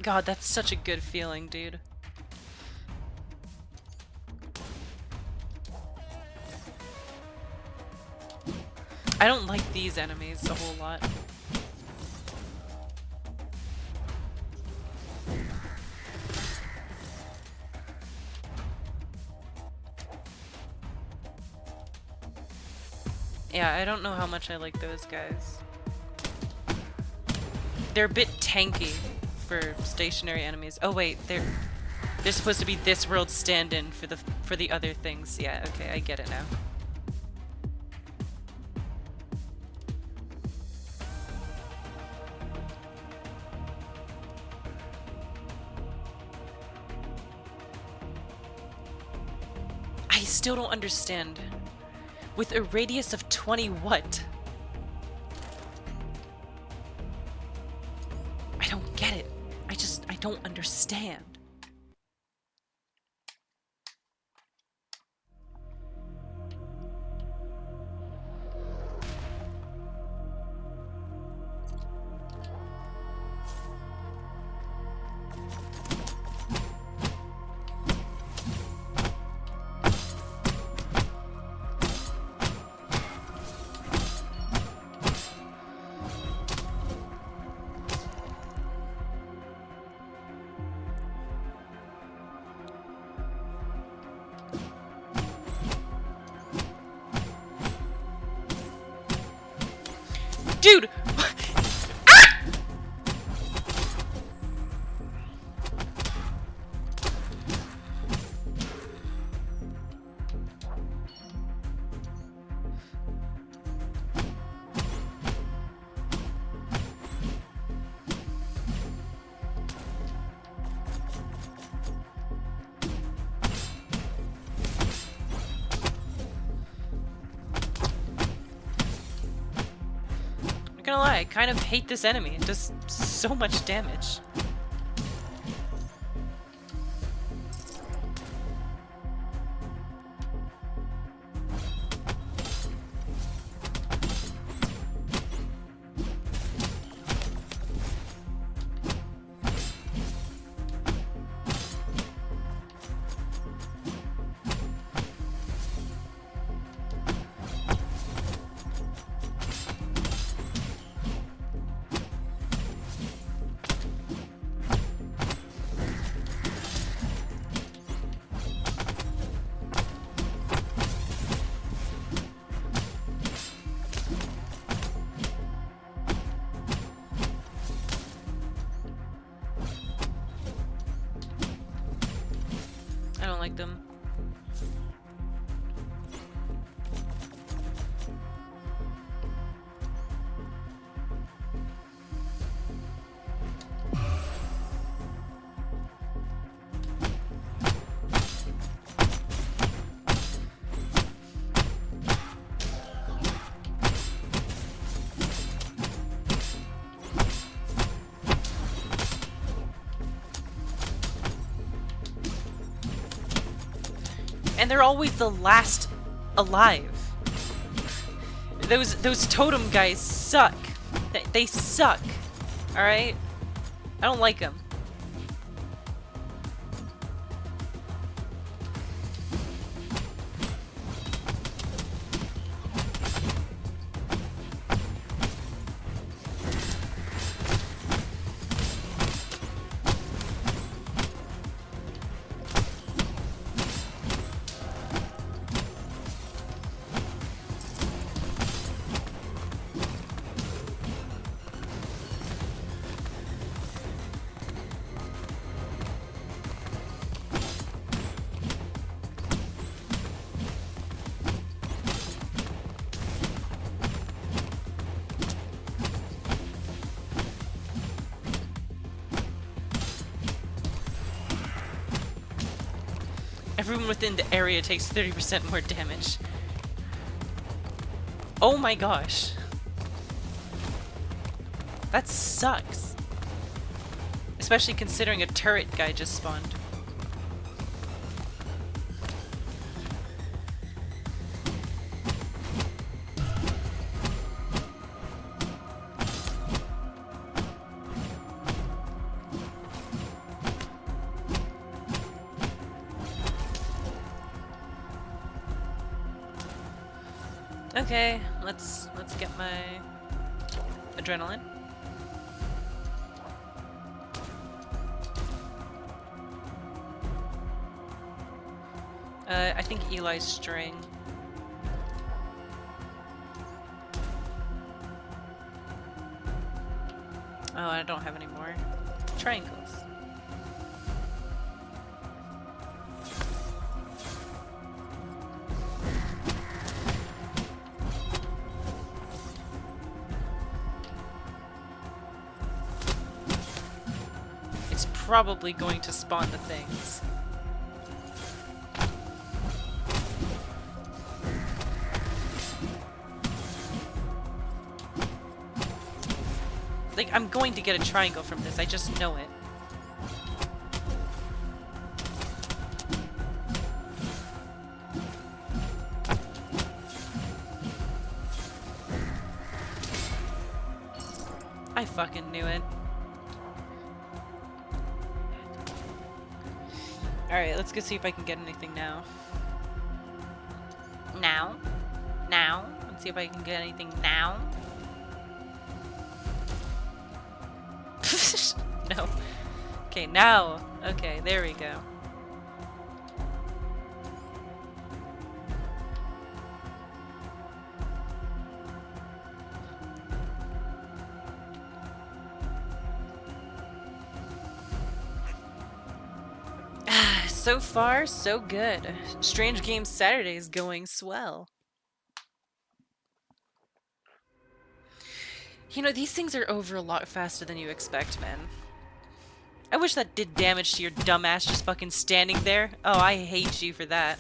God, that's such a good feeling, dude. I don't like these enemies a whole lot. Yeah, I don't know how much I like those guys. They're a bit tanky for stationary enemies. Oh wait, they're supposed to be this world stand-in for the other things. Yeah, okay, I get it now. I still don't understand. With a radius of 20 what? I don't get it. I don't understand. Dude! Ah! Not gonna lie, I kind of hate this enemy. It does so much damage. I don't like them. And they're always the last alive. Those totem guys suck. They suck. All right? I don't like them. Everyone within the area takes 30% more damage. Oh my gosh. That sucks. Especially considering a turret guy just spawned. Okay, let's get my adrenaline. I think Eli's string. Oh, I don't have any more triangles. It's probably going to spawn the things. Like, I'm going to get a triangle from this, I just know it. I fucking knew it. Alright, let's go see if I can get anything now. Now? Now? Let's see if I can get anything now. No. Okay, now. Okay, there we go. So far, so good. Strange Games Saturday is going swell. You know, these things are over a lot faster than you expect, man. I wish that did damage to your dumbass just fucking standing there. Oh, I hate you for that.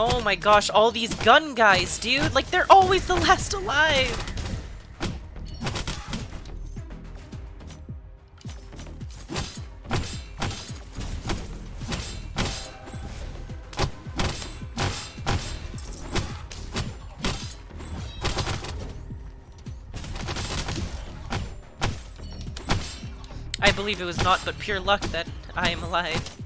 Oh my gosh, all these gun guys, dude! Like, they're always the last alive! I believe it was naught but pure luck that I am alive.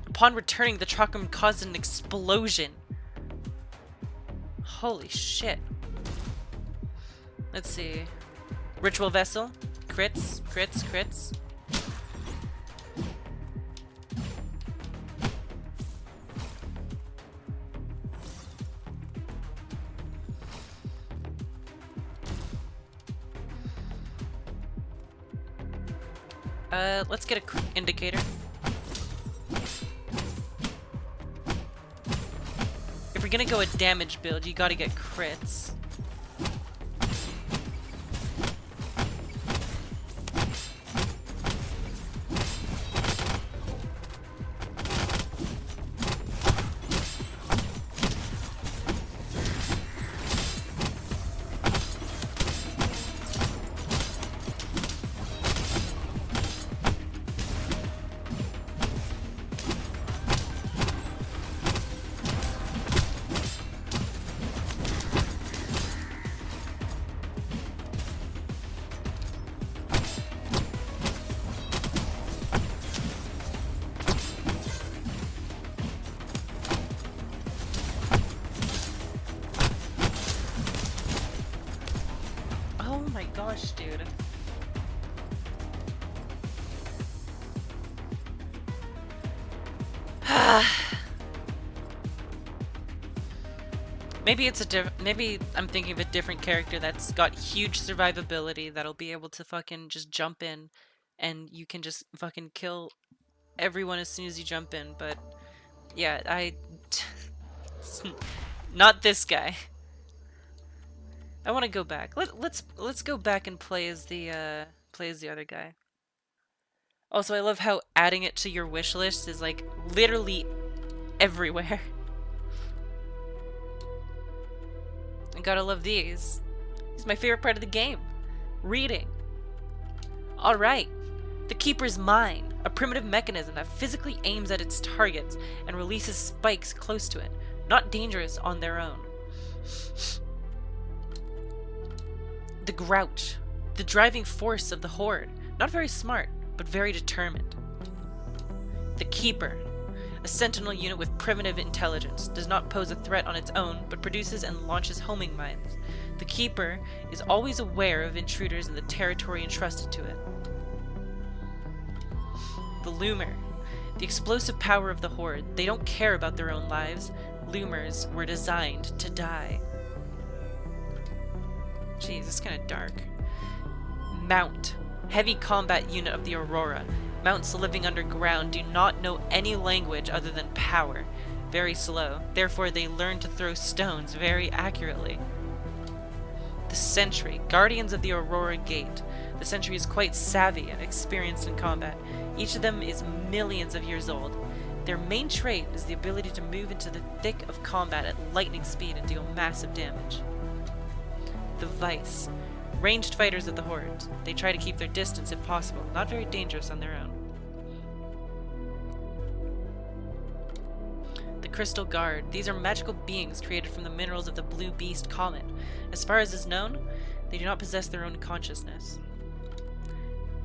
Upon returning, the truck caused an explosion. Holy shit. Let's see. Ritual Vessel. Crits, crits, crits. Let's get a quick indicator. If you're gonna go a damage build, you gotta get crits. Maybe it's a maybe I'm thinking of a different character that's got huge survivability that'll be able to fucking just jump in and you can just fucking kill everyone as soon as you jump in, but yeah, not this guy. I want to go back. Let's go back and play as the other guy. Also, I love how adding it to your wish list is like literally everywhere. I gotta love these. It's my favorite part of the game. Reading. Alright. The Keeper's Mine, a primitive mechanism that physically aims at its targets and releases spikes close to it, not dangerous on their own. The Grouch, the driving force of the Horde, not very smart, but very determined. The Keeper, a sentinel unit with primitive intelligence, does not pose a threat on its own, but produces and launches homing mines. The Keeper is always aware of intruders in the territory entrusted to it. The Loomer, the explosive power of the Horde. They don't care about their own lives. Loomers were designed to die. Jeez, it's kind of dark. Mount, heavy combat unit of the Aurora. Mounts living underground do not know any language other than power. Very slow, therefore they learn to throw stones very accurately. The Sentry, guardians of the Aurora Gate. The Sentry is quite savvy and experienced in combat. Each of them is millions of years old. Their main trait is the ability to move into the thick of combat at lightning speed and deal massive damage. The Vice, ranged fighters of the Horde. They try to keep their distance if possible, not very dangerous on their own. The Crystal Guard. These are magical beings created from the minerals of the Blue Beast Comet. As far as is known, they do not possess their own consciousness.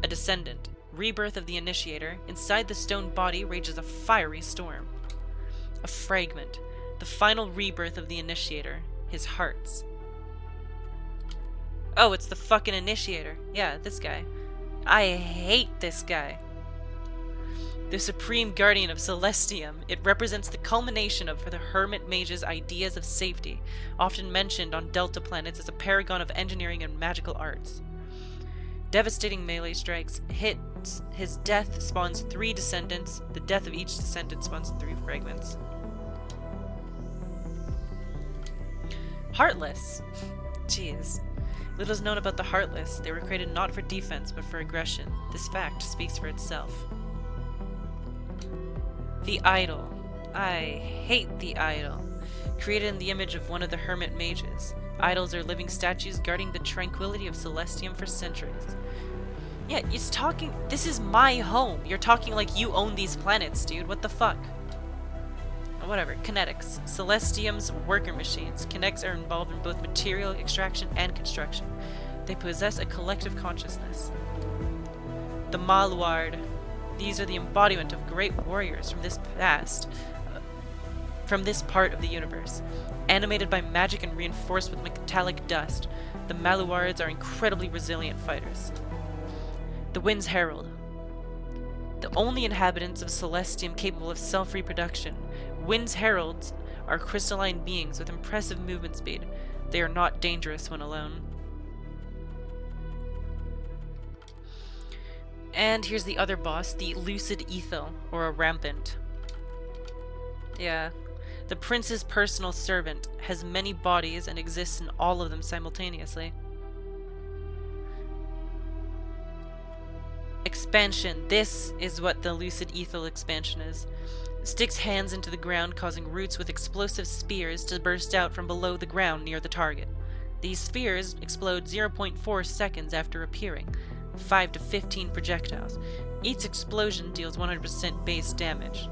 A Descendant. Rebirth of the Initiator. Inside the stone body rages a fiery storm. A Fragment. The final rebirth of the Initiator. His hearts. Oh, it's the fucking Initiator. Yeah, this guy. I hate this guy. The Supreme Guardian of Celestium. It represents the culmination of the Hermit Mage's ideas of safety, often mentioned on Delta planets as a paragon of engineering and magical arts. Devastating melee strikes. Hits. His death spawns 3 descendants. The death of each descendant spawns 3 fragments. Heartless. Jeez. Little is known about the Heartless. They were created not for defense, but for aggression. This fact speaks for itself. The Idol. I hate the Idol. Created in the image of one of the Hermit Mages. Idols are living statues guarding the tranquility of Celestium for centuries. Yeah, it's talking. This is my home. You're talking like you own these planets, dude. What the fuck? Whatever. Kinetics. Celestium's worker machines. Kinetics are involved in both material extraction and construction. They possess a collective consciousness. The Maluard. These are the embodiment of great warriors from this part of the universe. Animated by magic and reinforced with metallic dust, the Maluards are incredibly resilient fighters. The Wind's Herald. The only inhabitants of Celestium capable of self-reproduction. Wind's Heralds are crystalline beings with impressive movement speed. They are not dangerous when alone. And here's the other boss, the Lucid Ethel, or a Rampant. Yeah. The Prince's personal servant has many bodies and exists in all of them simultaneously. Expansion. This is what the Lucid Ethel expansion is. It sticks hands into the ground, causing roots with explosive spears to burst out from below the ground near the target. These spheres explode 0.4 seconds after appearing, 5 to 15 projectiles. Each explosion deals 100% base damage.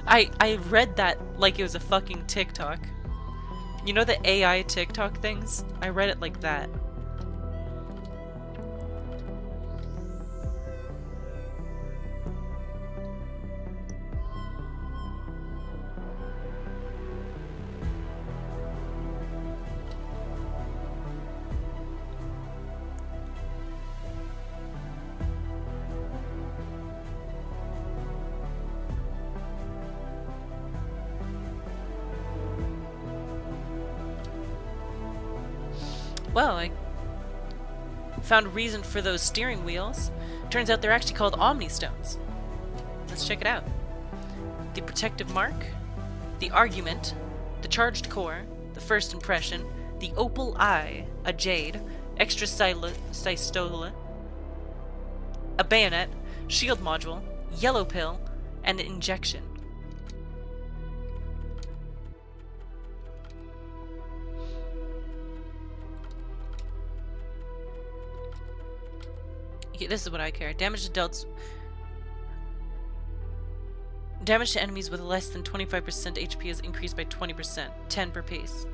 I read that like it was a fucking TikTok. You know the AI TikTok things? I read it like that. Well, I found a reason for those steering wheels. Turns out they're actually called Omni Stones. Let's check it out. The protective mark, the argument, the charged core, the first impression, the opal eye, a jade, extra systola, a bayonet, shield module, yellow pill, and an injection. Okay, this is what I care. Damage to delts. Damage to enemies with less than 25% HP is increased by 20%, 10 per piece.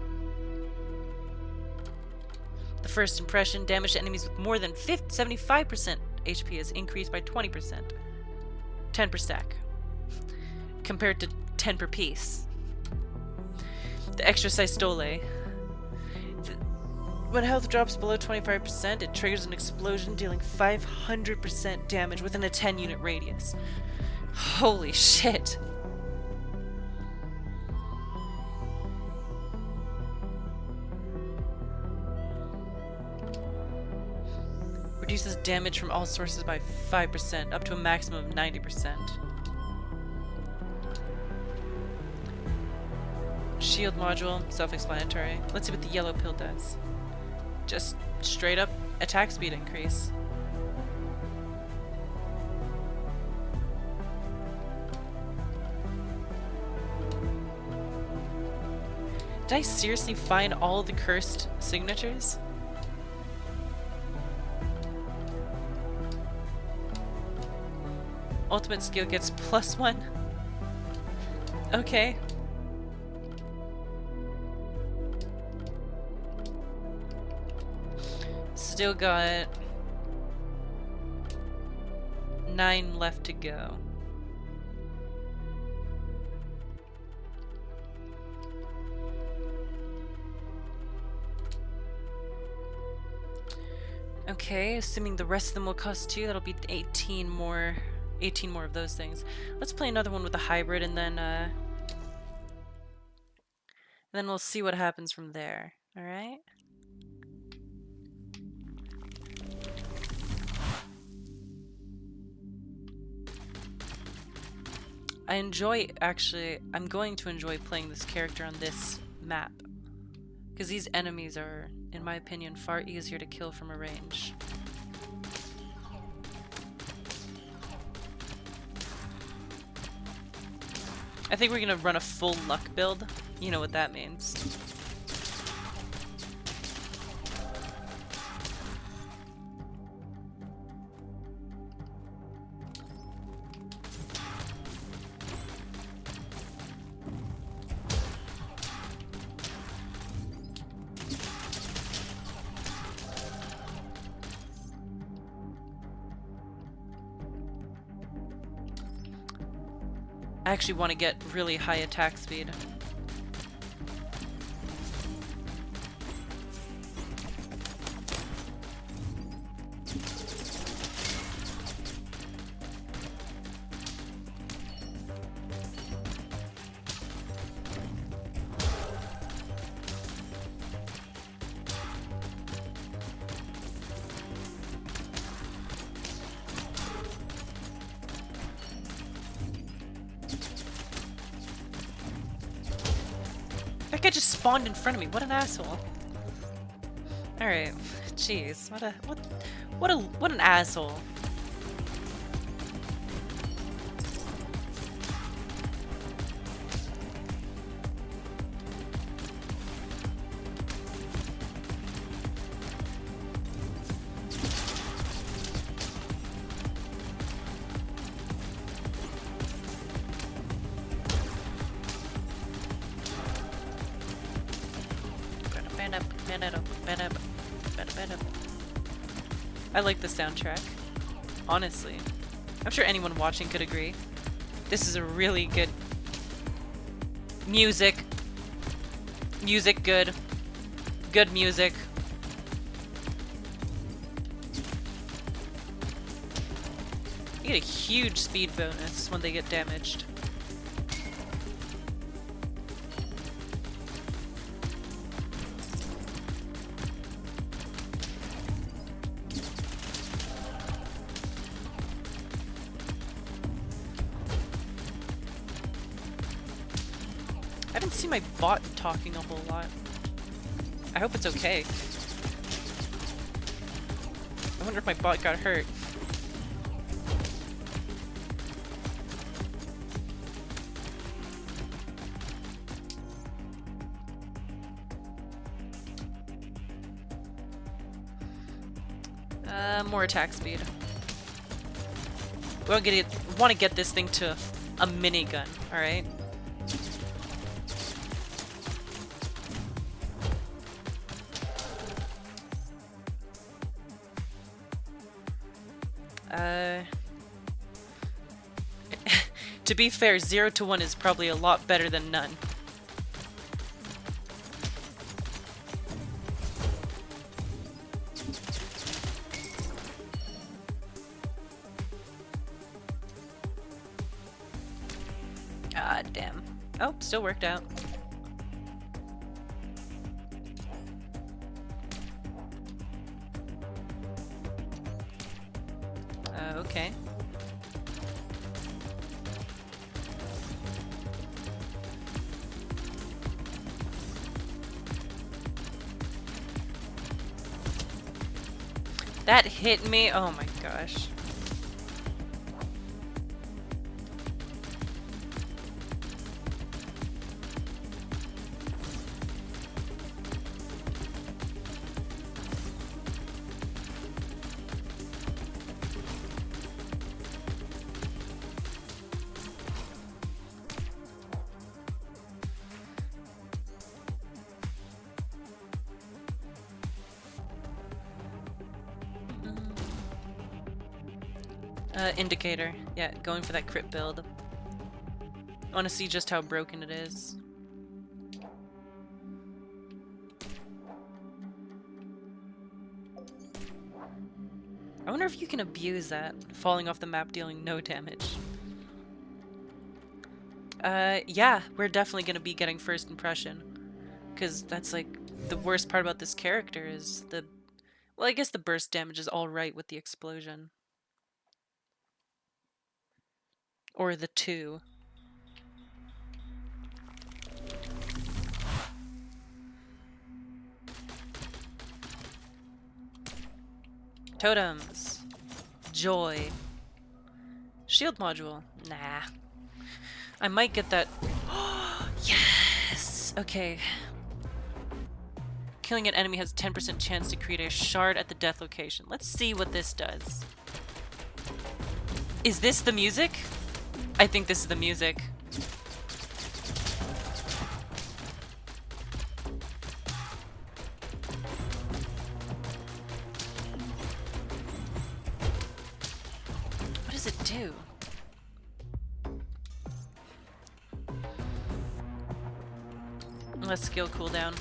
The first impression, damage to enemies with more than 75% HP is increased by 20%, 10 per stack, compared to 10 per piece. The extra systole. When health drops below 25%, it triggers an explosion dealing 500% damage within a 10-unit radius. Holy shit. Reduces damage from all sources by 5%, up to a maximum of 90%. Shield module, self-explanatory. Let's see what the yellow pill does. Just straight up attack speed increase. Did I seriously find all the cursed signatures? Ultimate skill gets +1. Okay. Still got 9 left to go. Okay, assuming the rest of them will cost 2, that'll be 18 more of those things. Let's play another one with a hybrid, and then we'll see what happens from there. All right. I'm going to enjoy playing this character on this map, because these enemies are, in my opinion, far easier to kill from a range. I think we're gonna run a full luck build. You know what that means. I actually want to get really high attack speed. That guy just spawned in front of me. What an asshole. Alright. Jeez. What an asshole. I like the soundtrack. Honestly. I'm sure anyone watching could agree. This is a really good music. Music good. Good music. You get a huge speed bonus when they get damaged. haven't seen my bot talking a whole lot. I hope it's okay. I wonder if my bot got hurt. More attack speed. We want to get this thing to a minigun, alright? To be fair, 0 to 1 is probably a lot better than none. God damn. Oh, still worked out. Okay. That hit me. Oh my gosh. Indicator. Yeah, going for that crit build. I want to see just how broken it is. I wonder if you can abuse that, falling off the map dealing no damage. Yeah, we're definitely gonna be getting first impression. Because that's like, the worst part about this character is the... Well, I guess the burst damage is alright with the explosion. Or the 2. Totems. Joy. Shield module. Nah. I might get that. Yes! Okay. Killing an enemy has 10% chance to create a shard at the death location. Let's see what this does. Is this the music? I think this is the music. What does it do? Let's skill cooldown.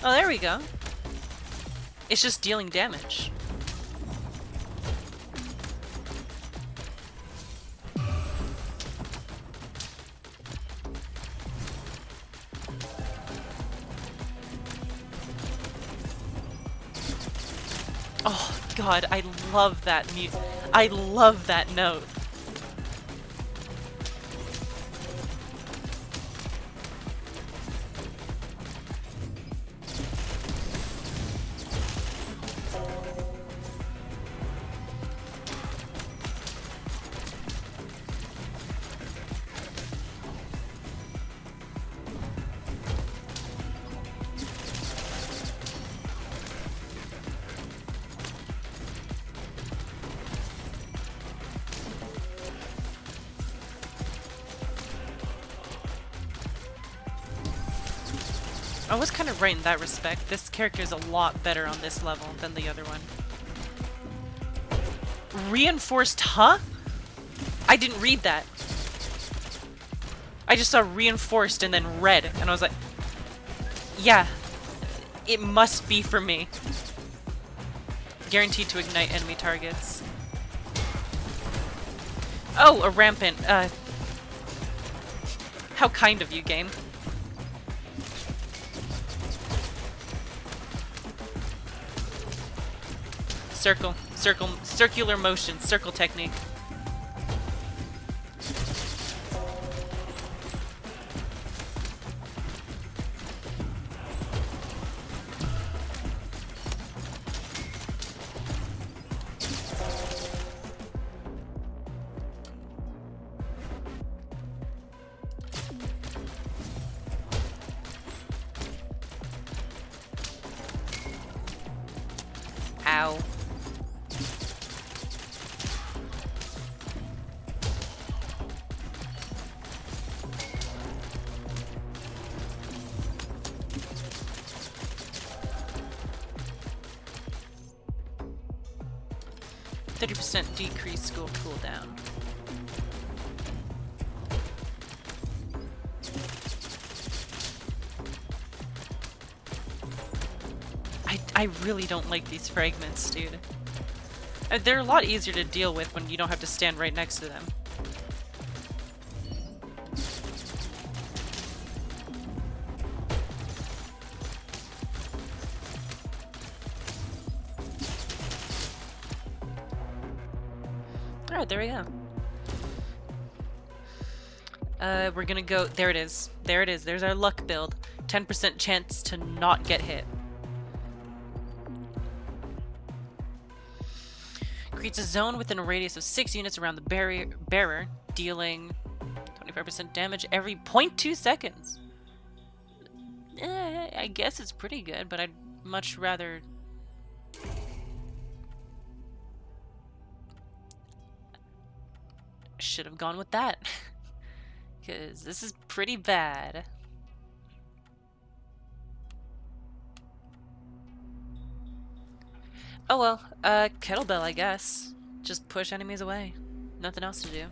Oh, there we go. It's just dealing damage. Oh god, I love that I love that note. I was kind of right in that respect. This character is a lot better on this level than the other one. Reinforced, huh? I didn't read that. I just saw reinforced and then red, and I was like, yeah, it must be for me. Guaranteed to ignite enemy targets. Oh, a rampant. How kind of you, game. Circle, circle, circular motion, circle technique. Ow. %30 decrease school cooldown. I really don't like these fragments, dude. They're a lot easier to deal with when you don't have to stand right next to them. Alright, there we go. We're gonna go... There it is. There it is. There's our luck build. 10% chance to not get hit. Creates a zone within a radius of 6 units around the bearer, dealing 25% damage every 0.2 seconds. I guess it's pretty good, but I'd much rather... Should have gone with that. Because this is pretty bad. Oh well, kettlebell, I guess. Just push enemies away. Nothing else to do.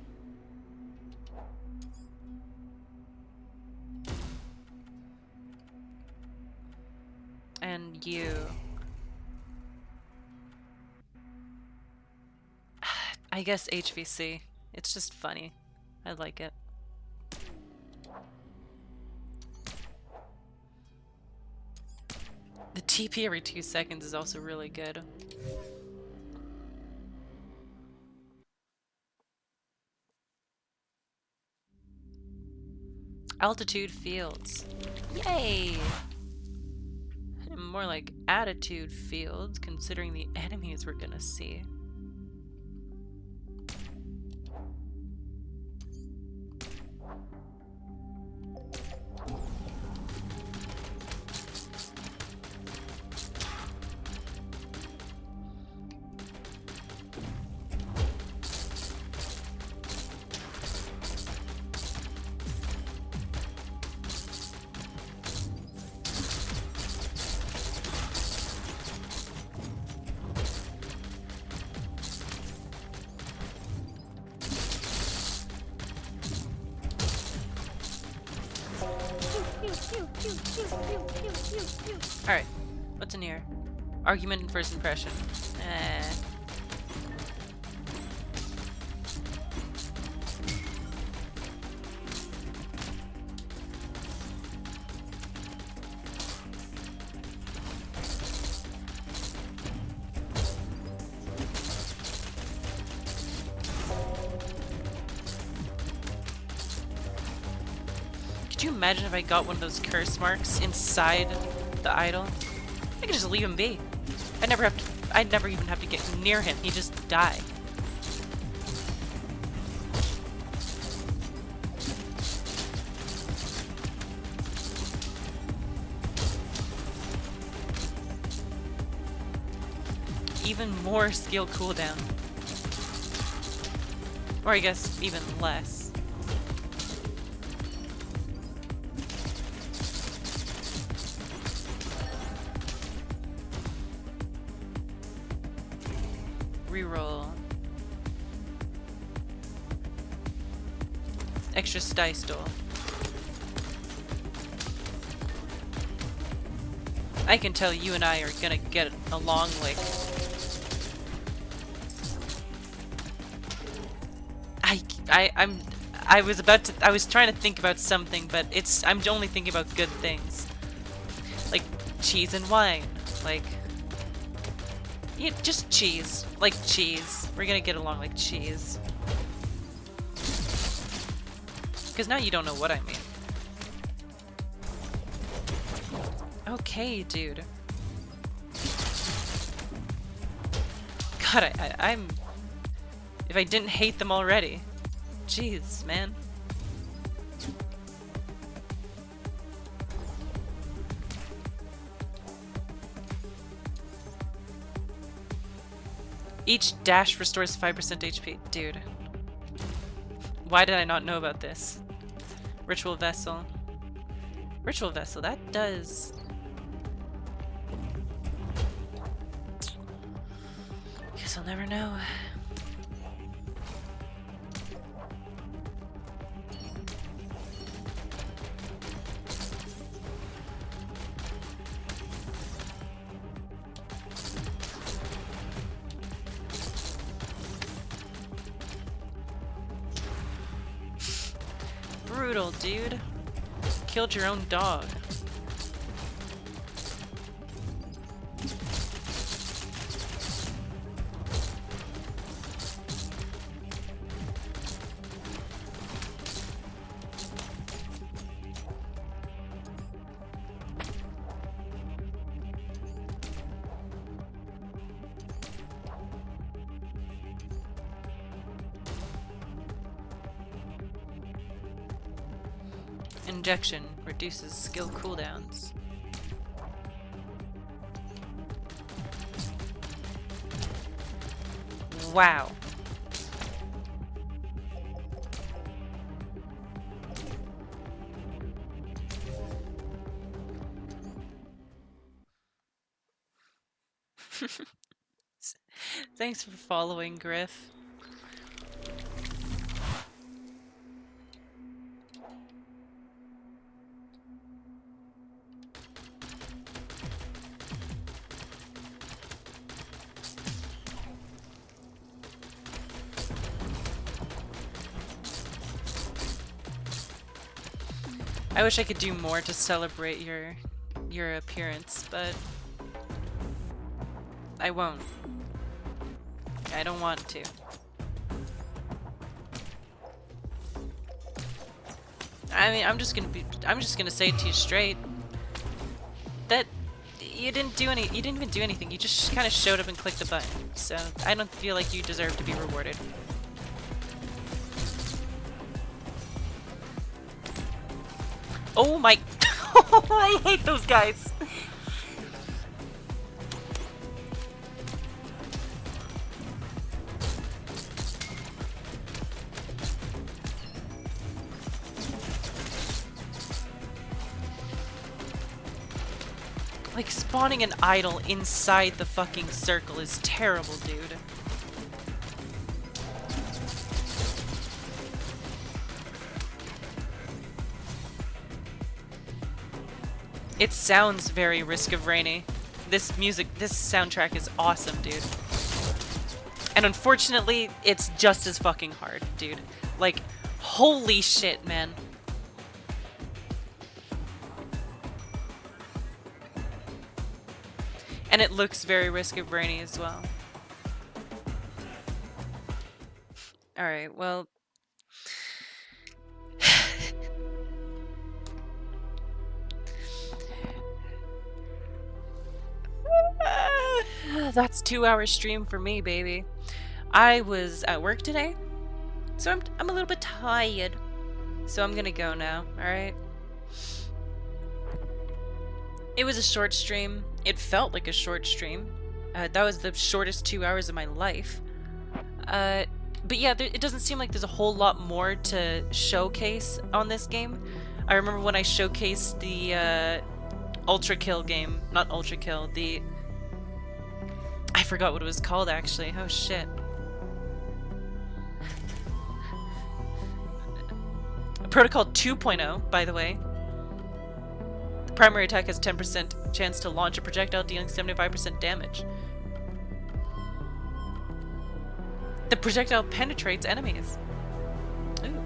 And you. I guess HVC. It's just funny. I like it. The TP every 2 seconds is also really good. Altitude fields. Yay! More like attitude fields, considering the enemies we're gonna see. Alright, what's in here? Argument and first impression. Could you imagine if I got one of those curse marks inside the idol? I could just leave him be. I'd never even have to get near him. He'd just die. Even more skill cooldown. Or I guess even less. Reroll. Extra dice duel. I can tell you and I are gonna get along like... I was trying to think about something, but I'm only thinking about good things. Like cheese and wine. Like... Yeah, just cheese. Like cheese. We're gonna get along like cheese. Because now you don't know what I mean. Okay, dude. God, I'm... If I didn't hate them already. Jeez, man. Each dash restores 5% HP. Dude. Why did I not know about this? Ritual Vessel. Ritual Vessel, that does... Guess I'll never know. Brutal, dude. Killed your own dog. Injection reduces skill cooldowns. Wow. Thanks for following, Griff. I wish I could do more to celebrate your appearance, but I won't. I don't want to. I mean, I'm just gonna say it to you straight that you didn't even do anything. You just kind of showed up and clicked the button. So I don't feel like you deserve to be rewarded. Oh my... I hate those guys! Like, spawning an idol inside the fucking circle is terrible, dude. It sounds very Risk of Rainy. This soundtrack is awesome, dude. And unfortunately, it's just as fucking hard, dude. Like, holy shit, man. And it looks very Risk of Rainy as well. Alright, well... That's 2-hour stream for me, baby. I was at work today, so I'm a little bit tired. So I'm gonna go now, alright? It was a short stream. It felt like a short stream. That was the shortest 2 hours of my life. But yeah, it doesn't seem like there's a whole lot more to showcase on this game. I remember when I showcased the Ultra Kill game. Not Ultra Kill, the... I forgot what it was called, actually. Oh, shit. Protocol 2.0, by the way. The primary attack has 10% chance to launch a projectile, dealing 75% damage. The projectile penetrates enemies. Ooh.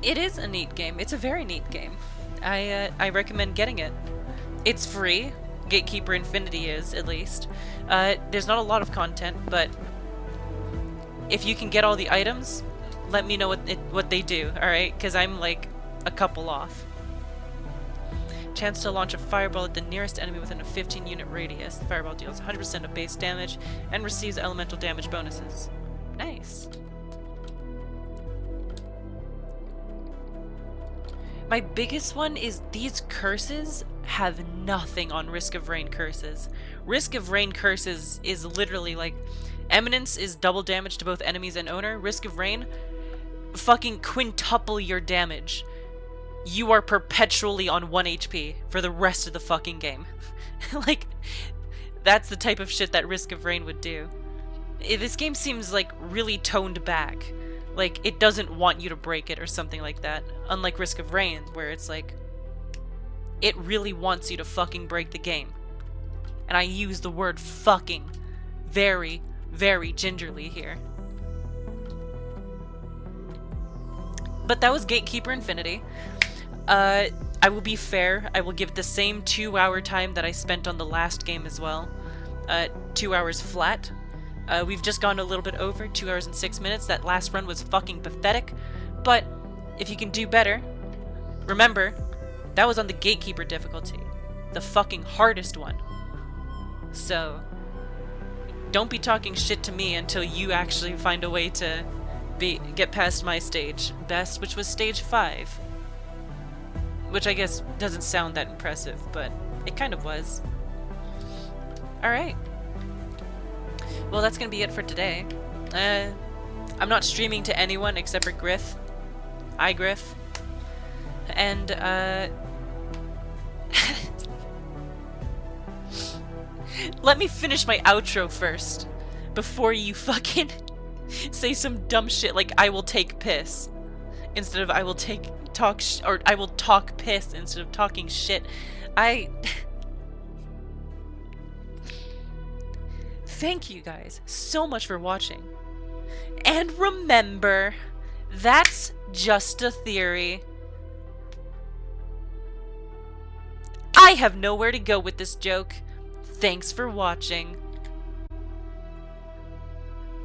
It is a neat game. It's a very neat game. I recommend getting it. It's free. Gatekeeper Infinity is, at least. There's not a lot of content, but if you can get all the items, let me know what they do, alright? Because I'm like a couple off. Chance to launch a fireball at the nearest enemy within a 15-unit radius. The fireball deals 100% of base damage and receives elemental damage bonuses. Nice. My biggest one is these curses have nothing on Risk of Rain curses. Risk of Rain curses is literally like Eminence is double damage to both enemies and owner. Risk of Rain, fucking quintuple your damage. You are perpetually on 1 HP for the rest of the fucking game. Like, that's the type of shit that Risk of Rain would do. This game seems like really toned back. Like, it doesn't want you to break it or something like that. Unlike Risk of Rain, where it's like, it really wants you to fucking break the game. And I use the word fucking very, very gingerly here. But that was Gatekeeper Infinity. I will be fair, I will give it the same 2-hour time that I spent on the last game as well. 2 hours flat. We've just gone a little bit over, 2 hours and 6 minutes. That last run was fucking pathetic. But if you can do better, remember, that was on the Gatekeeper difficulty. The fucking hardest one. So, don't be talking shit to me until you actually find a way to get past my stage best, which was stage 5. Which I guess doesn't sound that impressive, but it kind of was. Alright. Well, that's gonna be it for today. I'm not streaming to anyone except for Griff. Hi, Griff. And, let me finish my outro first, before you fucking say some dumb shit like I will take piss, instead of I will I will talk piss instead of talking shit. Thank you guys so much for watching. And remember, that's just a theory. I have nowhere to go with this joke. Thanks for watching.